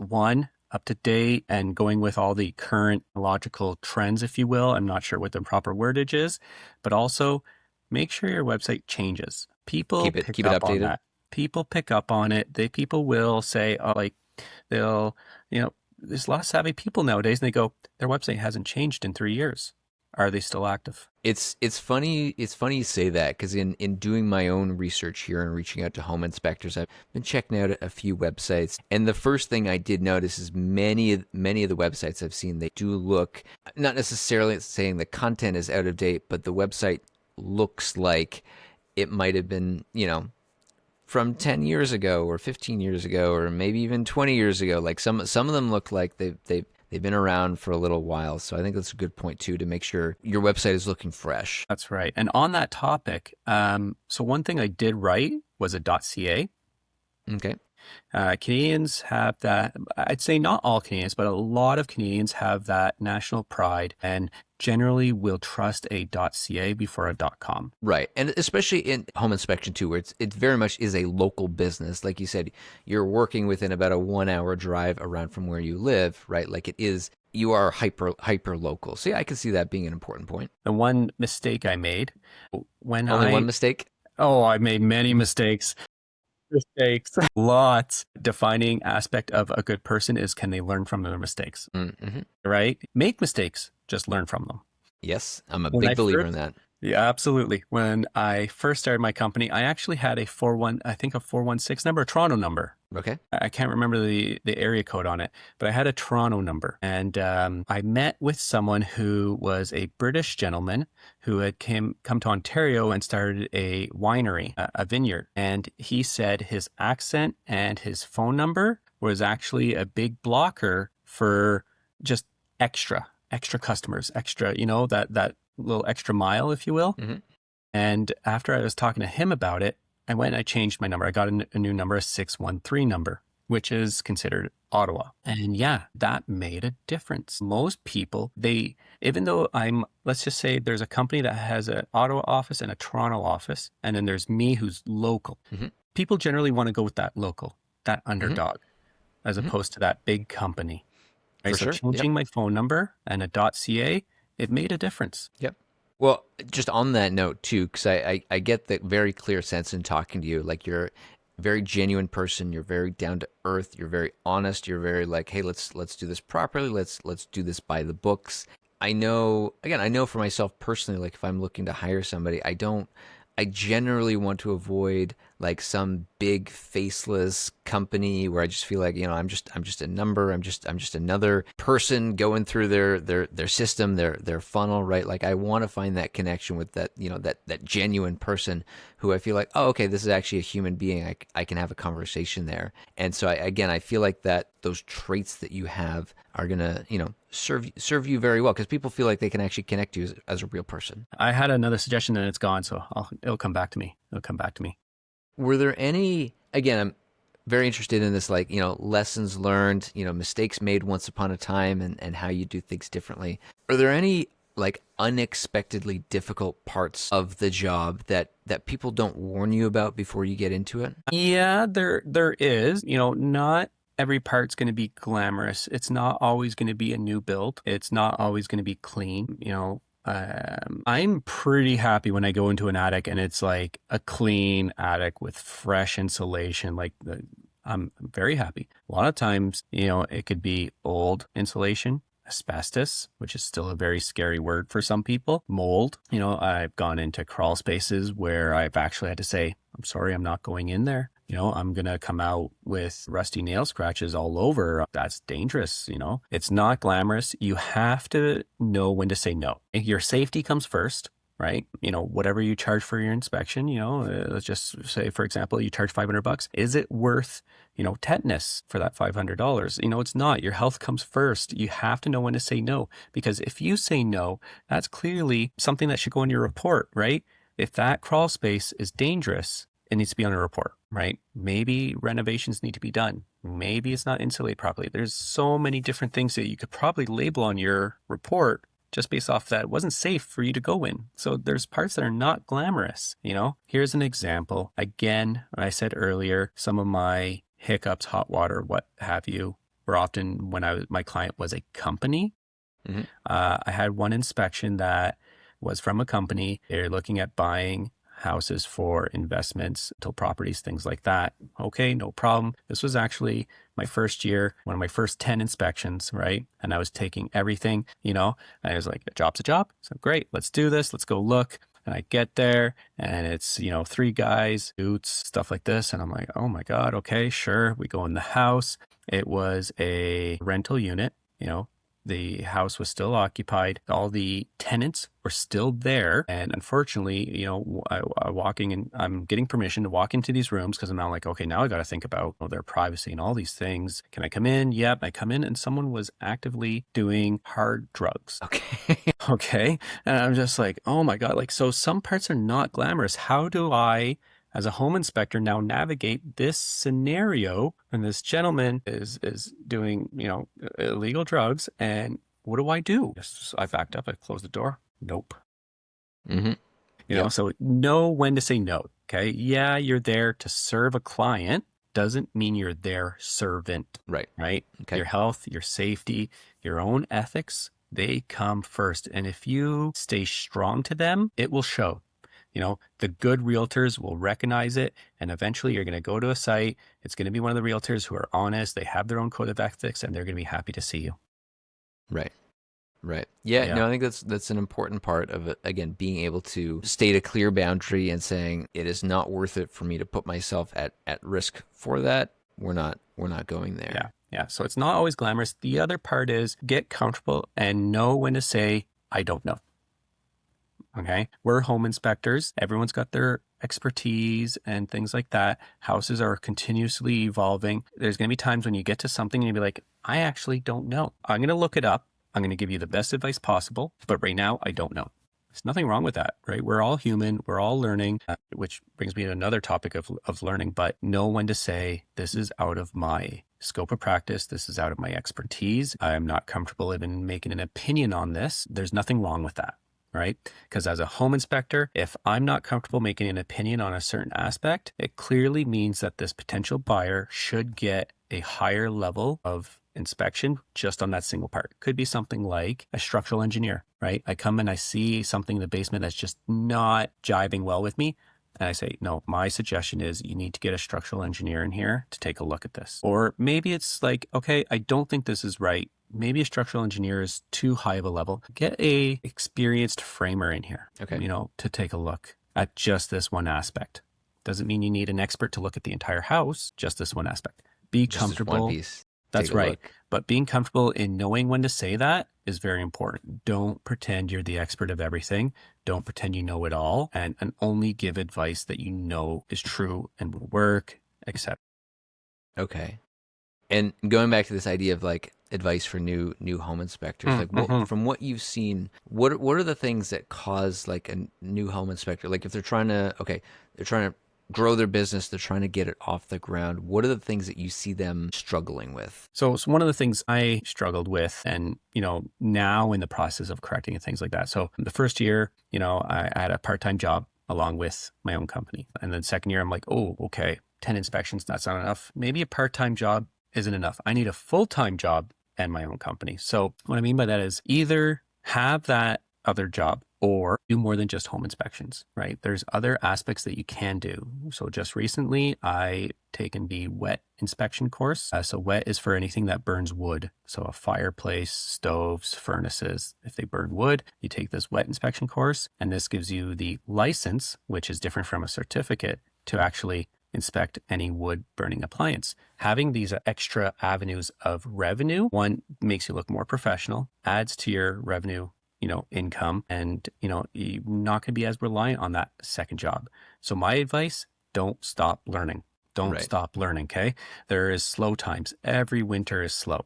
up to date and going with all the current logical trends, if you will. I'm not sure what the proper wordage is, but also make sure your website changes. People keep it up updated. On that. People pick up on it. People will say, there's a lot of savvy people nowadays and they go, their website hasn't changed in 3 years. Are they still active? It's funny you say that, because in doing my own research here and reaching out to home inspectors, I've been checking out a few websites, and the first thing I did notice is many of the websites I've seen, they do look, not necessarily saying the content is out of date, but the website looks like it might have been, from 10 years ago or 15 years ago or maybe even 20 years ago. Like some of them look like they've been around for a little while. So I think that's a good point too, to make sure your website is looking fresh. That's right. And on that topic, so one thing I did write was a .ca. Okay. Canadians have that. I'd say not all Canadians, but a lot of Canadians have that national pride and generally will trust a .ca before a .com. Right. And especially in home inspection too, where it very much is a local business. Like you said, you're working within about a 1 hour drive around from where you live, right? Like it is, you are hyper local. So yeah, I can see that being an important point. The one mistake I made when one mistake? Oh, I made many mistakes. Lots. Defining aspect of a good person is, can they learn from their mistakes? Right? Make mistakes, just learn from them. Yes, I'm a big believer in that. Yeah, absolutely. When I first started my company, I actually had a 416 number, a Toronto number. Okay. I can't remember the area code on it, but I had a Toronto number. And I met with someone who was a British gentleman who had come to Ontario and started a winery, a vineyard. And he said his accent and his phone number was actually a big blocker for just extra customers, that little extra mile, if you will. And after I was talking to him about it, I went and I changed my number. I got a new number, a 613 number, which is considered Ottawa. And yeah, that made a difference. Most people, even though let's just say there's a company that has an Ottawa office and a Toronto office, and then there's me who's local. Mm-hmm. People generally want to go with that local, that underdog, as Mm-hmm. opposed to that big company. Right? For So sure. changing my phone number and a .ca, it made a difference. Yep. Well, just on that note too, because I get the very clear sense in talking to you, like you're a very genuine person, you're very down to earth, you're very honest, you're very like, hey, let's do this properly, let's do this by the books. I know for myself personally, like if I'm looking to hire somebody, I generally want to avoid like some big faceless company where I just feel like, I'm just a number. I'm just another person going through their system, their funnel, right? Like I want to find that connection with that, that genuine person who I feel like, oh, okay, this is actually a human being. I can have a conversation there. And so I feel like that those traits that you have are gonna, serve you very well because people feel like they can actually connect you as a real person. I had another suggestion and it's gone, so it'll come back to me. Were there any, again, I'm very interested in this, like, lessons learned, mistakes made once upon a time and how you do things differently. Are there any like unexpectedly difficult parts of the job that people don't warn you about before you get into it? Yeah, there is, not every part's going to be glamorous. It's not always going to be a new build. It's not always going to be clean. I'm pretty happy when I go into an attic and it's like a clean attic with fresh insulation. I'm very happy. A lot of times, it could be old insulation, asbestos, which is still a very scary word for some people, mold. I've gone into crawl spaces where I've actually had to say, I'm sorry, I'm not going in there. I'm going to come out with rusty nail scratches all over. That's dangerous. It's not glamorous. You have to know when to say no. Your safety comes first, right? Whatever you charge for your inspection, let's just say, for example, you charge $500. Is it worth, tetanus for that $500? It's not. Your health comes first. You have to know when to say no, because if you say no, that's clearly something that should go in your report, right? If that crawl space is dangerous, it needs to be on a report, right? Maybe renovations need to be done. Maybe it's not insulated properly. There's so many different things that you could probably label on your report just based off that it wasn't safe for you to go in. So there's parts that are not glamorous, Here's an example. Again, I said earlier, some of my hiccups, hot water, what have you, were often when my client was a company. Mm-hmm. I had one inspection that was from a company. They're looking at buying houses for investments, rental properties, things like that. Okay, no problem. This was actually my first year, one of my first 10 inspections, right? And I was taking everything, I was like, a job's a job. So great, let's do this. Let's go look. And I get there and it's, 3 guys, boots, stuff like this. And I'm like, oh my God, okay, sure. We go in the house. It was a rental unit, the house was still occupied. All the tenants were still there. And unfortunately, I'm getting permission to walk into these rooms because I'm now like, okay, now I got to think about their privacy and all these things. Can I come in? Yep. I come in and someone was actively doing hard drugs. Okay. Okay. And I'm just like, oh my God. So some parts are not glamorous. How do I, as a home inspector, now navigate this scenario when this gentleman is doing, illegal drugs, and what do I do? I backed up, I closed the door. Nope. Mm-hmm. So know when to say no. Okay. Yeah, you're there to serve a client. Doesn't mean you're their servant. Right. Right. Okay. Your health, your safety, your own ethics, they come first. And if you stay strong to them, it will show. The good realtors will recognize it, and eventually you're going to go to a site. It's going to be one of the realtors who are honest. They have their own code of ethics, and they're going to be happy to see you. Right. Yeah. No, I think that's an important part of it. Again, being able to state a clear boundary and saying it is not worth it for me to put myself at risk for that. We're not going there. Yeah. So it's not always glamorous. The other part is get comfortable and know when to say, I don't know. Okay. We're home inspectors. Everyone's got their expertise and things like that. Houses are continuously evolving. There's going to be times when you get to something and you'll be like, I actually don't know. I'm going to look it up. I'm going to give you the best advice possible. But right now, I don't know. There's nothing wrong with that, right? We're all human. We're all learning, which brings me to another topic of learning, but know when to say, this is out of my scope of practice. This is out of my expertise. I am not comfortable even making an opinion on this. There's nothing wrong with that, right? Because as a home inspector, if I'm not comfortable making an opinion on a certain aspect, it clearly means that this potential buyer should get a higher level of inspection just on that single part. Could be something like a structural engineer, right? I come and I see something in the basement that's just not jiving well with me. And I say, no, my suggestion is you need to get a structural engineer in here to take a look at this. Or maybe it's like, okay, I don't think this is right. Maybe a structural engineer is too high of a level. Get a experienced framer in here, Okay. To take a look at just this one aspect. Doesn't mean you need an expert to look at the entire house, just this one aspect. Be Just this comfortable. one piece. That's Take a right. look. But being comfortable in knowing when to say that is very important. Don't pretend you're the expert of everything. Don't pretend you know it all, and only give advice that you know is true and will work, etc. Okay. And going back to this idea of like advice for new home inspectors, like from what you've seen, what are the things that cause like a new home inspector, like if they're trying to grow their business, they're trying to get it off the ground, what are the things that you see them struggling with? So one of the things I struggled with, and now in the process of correcting and things like that. So the first year, I had a part-time job along with my own company, and then second year, I'm like, oh, okay, 10 inspections, that's not enough. Maybe a part-time job isn't enough. I need a full-time job and my own company. So what I mean by that is either have that other job or do more than just home inspections, right? There's other aspects that you can do. So just recently, I taken the wet inspection course. So wet is for anything that burns wood. So a fireplace, stoves, furnaces. If they burn wood, you take this wet inspection course, and this gives you the license, which is different from a certificate, to actually inspect any wood burning appliance. Having these extra avenues of revenue, one, makes you look more professional, adds to your revenue income, and you're not going to be as reliant on that second job. So my advice, don't stop learning. Don't stop learning, okay? There is slow times. Every winter is slow.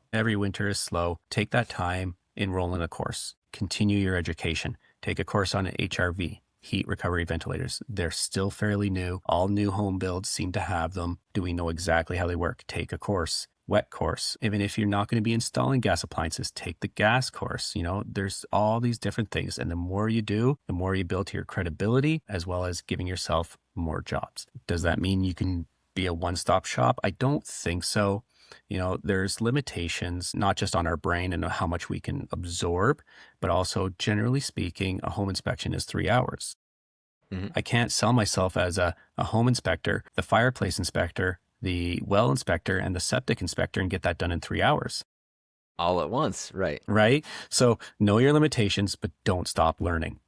Take that time, enroll in a course, continue your education, take a course on an HRV, heat recovery ventilators. They're still fairly new. All new home builds seem to have them. Do we know exactly how they work? Take a course. Wet course. Even if you're not going to be installing gas appliances, take the gas course. There's all these different things. And the more you do, the more you build to your credibility, as well as giving yourself more jobs. Does that mean you can be a one-stop shop? I don't think so. There's limitations, not just on our brain and how much we can absorb, but also generally speaking, a home inspection is 3 hours. Mm-hmm. I can't sell myself as a home inspector, the fireplace inspector, the well inspector, and the septic inspector and get that done in 3 hours. All at once, right? Right. So know your limitations, but don't stop learning.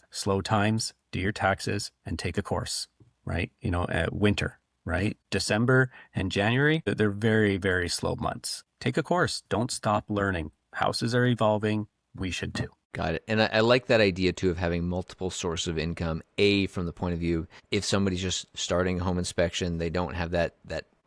Slow times, do your taxes, and take a course, right? Winter, right? December and January, they're very, very slow months. Take a course. Don't stop learning. Houses are evolving. We should too. Got it. And I like that idea too of having multiple sources of income. From the point of view, if somebody's just starting a home inspection, they don't have that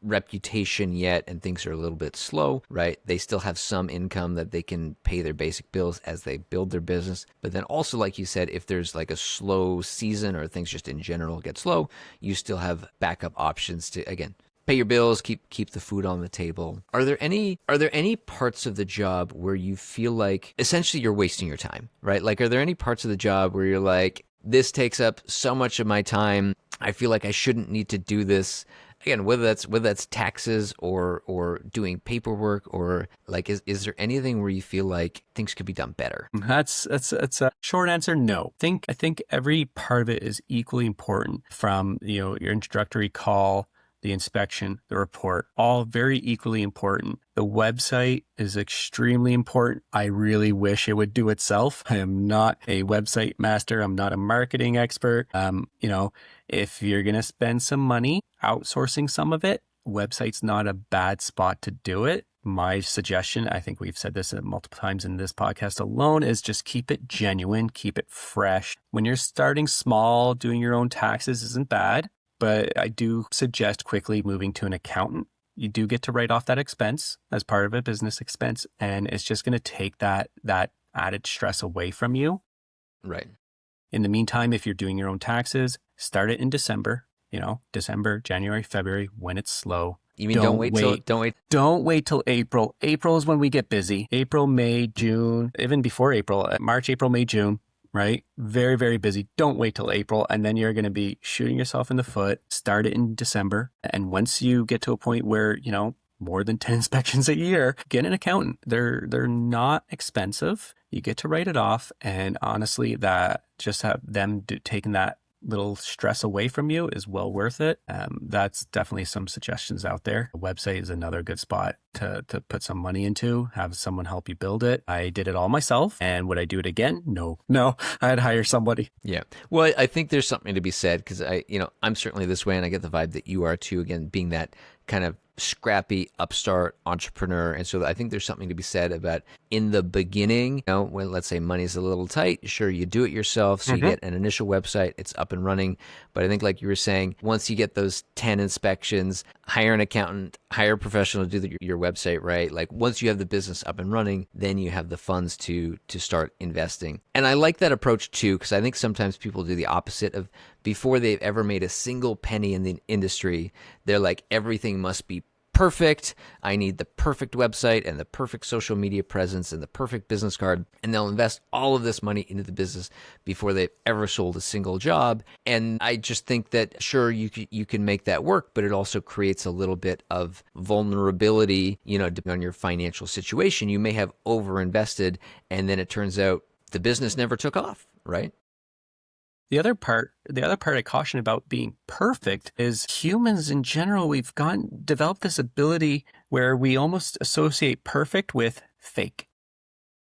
reputation yet and things are a little bit slow, right? They still have some income that they can pay their basic bills as they build their business. But then also, like you said, if there's like a slow season or things just in general get slow, you still have backup options to, again, pay your bills, keep the food on the table. Are there any parts of the job where you feel like essentially you're wasting your time, right? Like, are there any parts of the job where you're like, this takes up so much of my time, I feel like I shouldn't need to do this? Again, whether that's taxes or doing paperwork, or like, is there anything where you feel like things could be done better? That's a short answer. No. I think every part of it is equally important, from your introductory call, the inspection, the report, all very equally important. The website is extremely important. I really wish it would do itself. I am not a website master. I'm not a marketing expert. If you're going to spend some money outsourcing some of it, website's not a bad spot to do it. My suggestion, I think we've said this multiple times in this podcast alone, is just keep it genuine, keep it fresh. When you're starting small, doing your own taxes isn't bad. But I do suggest quickly moving to an accountant. You do get to write off that expense as part of a business expense, and it's just going to take that added stress away from you. Right. In the meantime, if you're doing your own taxes, start it in December, December, January, February, when it's slow. You mean don't wait? Don't wait till April. April is when we get busy. April, May, June, even before April, March, April, May, June, right? Very, very busy. Don't wait till April. And then you're going to be shooting yourself in the foot. Start it in December. And once you get to a point where, more than 10 inspections a year, get an accountant. They're not expensive. You get to write it off. And honestly, that just have them taking that little stress away from you is well worth it. That's definitely some suggestions out there. A website is another good spot to put some money into, have someone help you build it. I did it all myself. And would I do it again? No, I'd hire somebody. Yeah. Well, I think there's something to be said because I'm certainly this way and I get the vibe that you are too, again, being that kind of scrappy upstart entrepreneur. And so I think there's something to be said about in the beginning, when let's say money's a little tight, sure, you do it yourself. So you get an initial website, it's up and running. But I think like you were saying, once you get those 10 inspections, hire an accountant, hire a professional to do your website, right? Like once you have the business up and running, then you have the funds to start investing. And I like that approach too, because I think sometimes people do the opposite of before they've ever made a single penny in the industry, they're like, everything must be perfect. I need the perfect website and the perfect social media presence and the perfect business card. And they'll invest all of this money into the business before they've ever sold a single job. And I just think that, sure, you can make that work, but it also creates a little bit of vulnerability, depending on your financial situation. You may have overinvested and then it turns out the business never took off, right? The other part I caution about being perfect is humans in general, we've developed this ability where we almost associate perfect with fake.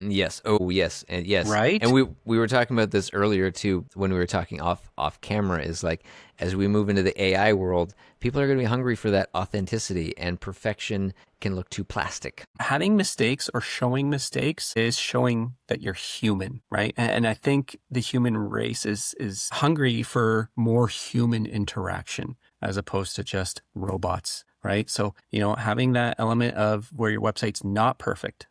Yes. Oh, yes. And yes. Right. And we were talking about this earlier too, when we were talking off camera, is like, as we move into the AI world, people are going to be hungry for that authenticity, and perfection can look too plastic. Having mistakes or showing mistakes is showing that you're human, right? And I think the human race is hungry for more human interaction as opposed to just robots, right? So, having that element of where your website's not perfect,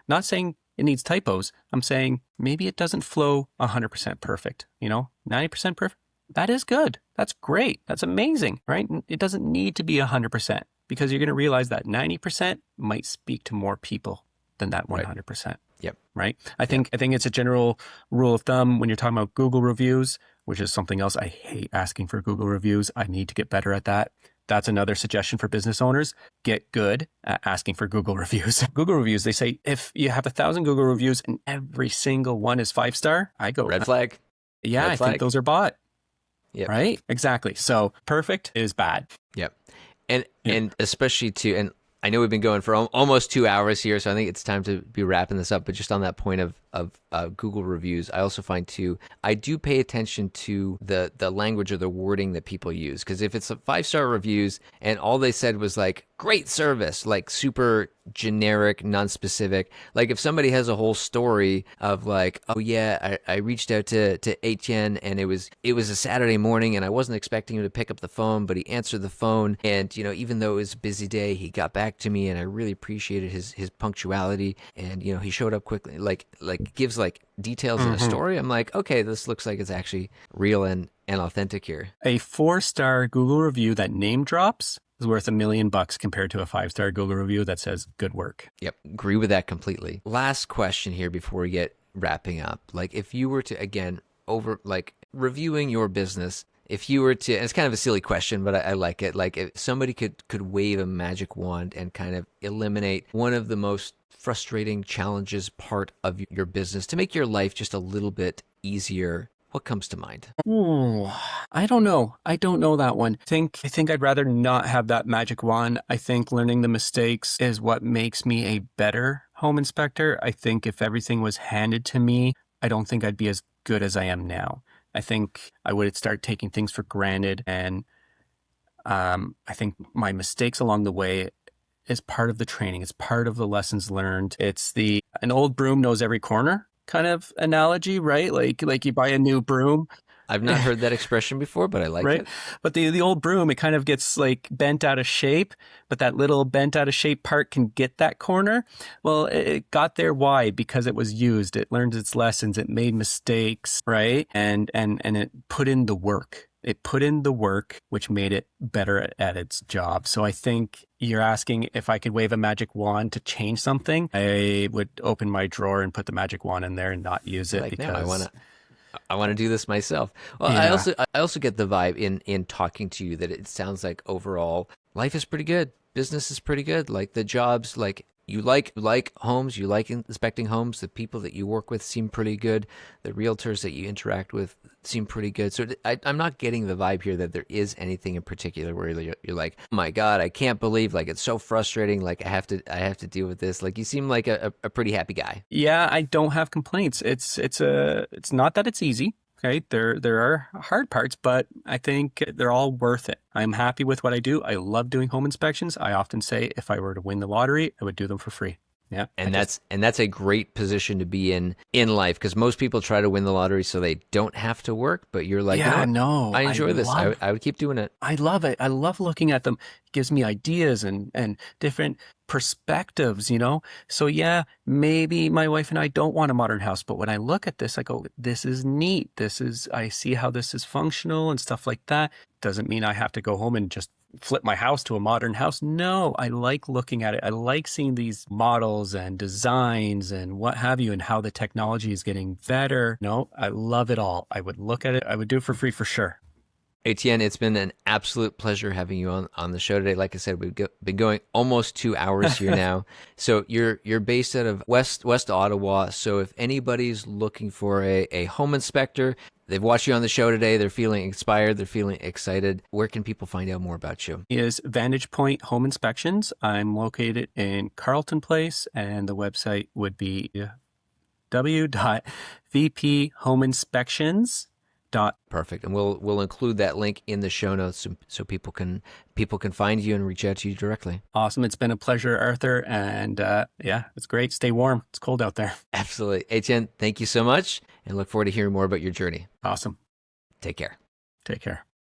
not saying it needs typos. I'm saying maybe it doesn't flow 100% perfect, 90% perfect. That is good. That's great. That's amazing, right? It doesn't need to be 100% because you're going to realize that 90% might speak to more people than that 100%. Right. Yep. Right. I think it's a general rule of thumb when you're talking about Google reviews, which is something else. I hate asking for Google reviews. I need to get better at that. That's another suggestion for business owners. Get good at asking for Google reviews. Google reviews, they say if you have 1,000 Google reviews and every single one is 5-star, I go red flag. Yeah, red I flag. think those are bought. Yep. Right? Exactly. So perfect is bad. Yep. And especially too, and I know we've been going for almost 2 hours here, so I think it's time to be wrapping this up. But just on that point of Google reviews, I also find too, I do pay attention to the language or the wording that people use. Because if it's a 5-star reviews and all they said was like, great service, like super generic, non-specific. Like if somebody has a whole story of like, oh yeah, I reached out to Etienne and it was a Saturday morning and I wasn't expecting him to pick up the phone, but he answered the phone. And, even though it was a busy day, he got back to me and I really appreciated his punctuality. And, he showed up quickly, like gives like details in a story. I'm like, okay, this looks like it's actually real and authentic here. A 4-star Google review that name drops is worth $1 million compared to a 5-star Google review that says good work. Yep. Agree with that completely. Last question here before we get wrapping up. Like if you were to, again, reviewing your business, if you were to, and it's kind of a silly question, but I like it. Like if somebody could wave a magic wand and kind of eliminate one of the most frustrating challenges part of your business to make your life just a little bit easier, what comes to mind? Ooh, I don't know. I don't know that one. I think I'd rather not have that magic wand. I think learning the mistakes is what makes me a better home inspector. I think if everything was handed to me, I don't think I'd be as good as I am now. I think I would start taking things for granted. And I think my mistakes along the way is part of the training. It's part of the lessons learned. It's an old broom knows every corner kind of analogy, right? Like you buy a new broom. I've not heard that expression before, but I like Right. it. But the old broom, it kind of gets like bent out of shape, but that little bent out of shape part can get that corner. Well, it got there. Why? Because it was used. It learned its lessons. It made mistakes, right? And it put in the work. It put in the work, which made it better at its job. So I think you're asking if I could wave a magic wand to change something. I would open my drawer and put the magic wand in there and not use it Like, no, because, I want to do this myself. Well, yeah. I also get the vibe in talking to you that it sounds like overall life is pretty good. Business is pretty good. Like the jobs, like you like homes, you like inspecting homes. The people that you work with seem pretty good. The realtors that you interact with seem pretty good. So I'm not getting the vibe here that there is anything in particular where you're like, oh my God, I can't believe, like it's so frustrating. Like I have to deal with this. Like you seem like a pretty happy guy. Yeah, I don't have complaints. It's not that it's easy. Okay, there are hard parts, but I think they're all worth it. I'm happy with what I do. I love doing home inspections. I often say if I were to win the lottery, I would do them for free. Yeah, And that's a great position to be in life, because most people try to win the lottery so they don't have to work. But you're like, you know yeah, what? no, I enjoy this. I would keep doing it. I love it. I love looking at them. It gives me ideas and different perspectives, you know? So yeah, maybe my wife and I don't want a modern house, but when I look at this, I go, this is neat. I see how this is functional and stuff like that. Doesn't mean I have to go home and just flip my house to a modern house. No, I like looking at it. I like seeing these models and designs and what have you, and how the technology is getting better. No, I love it all. I would look at it. I would do it for free for sure. Etienne, it's been an absolute pleasure having you on the show today. Like I said, been going almost 2 hours here now. So you're based out of West Ottawa. So if anybody's looking for a home inspector, they've watched you on the show today, they're feeling inspired, they're feeling excited, where can people find out more about you? Is Vantage Point Home Inspections. I'm located in Carleton Place, and the website would be w.vphomeinspections.com. Perfect. And we'll include that link in the show notes so people can find you and reach out to you directly. Awesome. It's been a pleasure, Arthur. And yeah, it's great. Stay warm. It's cold out there. Absolutely. Etienne, thank you so much, and look forward to hearing more about your journey. Awesome. Take care. Take care.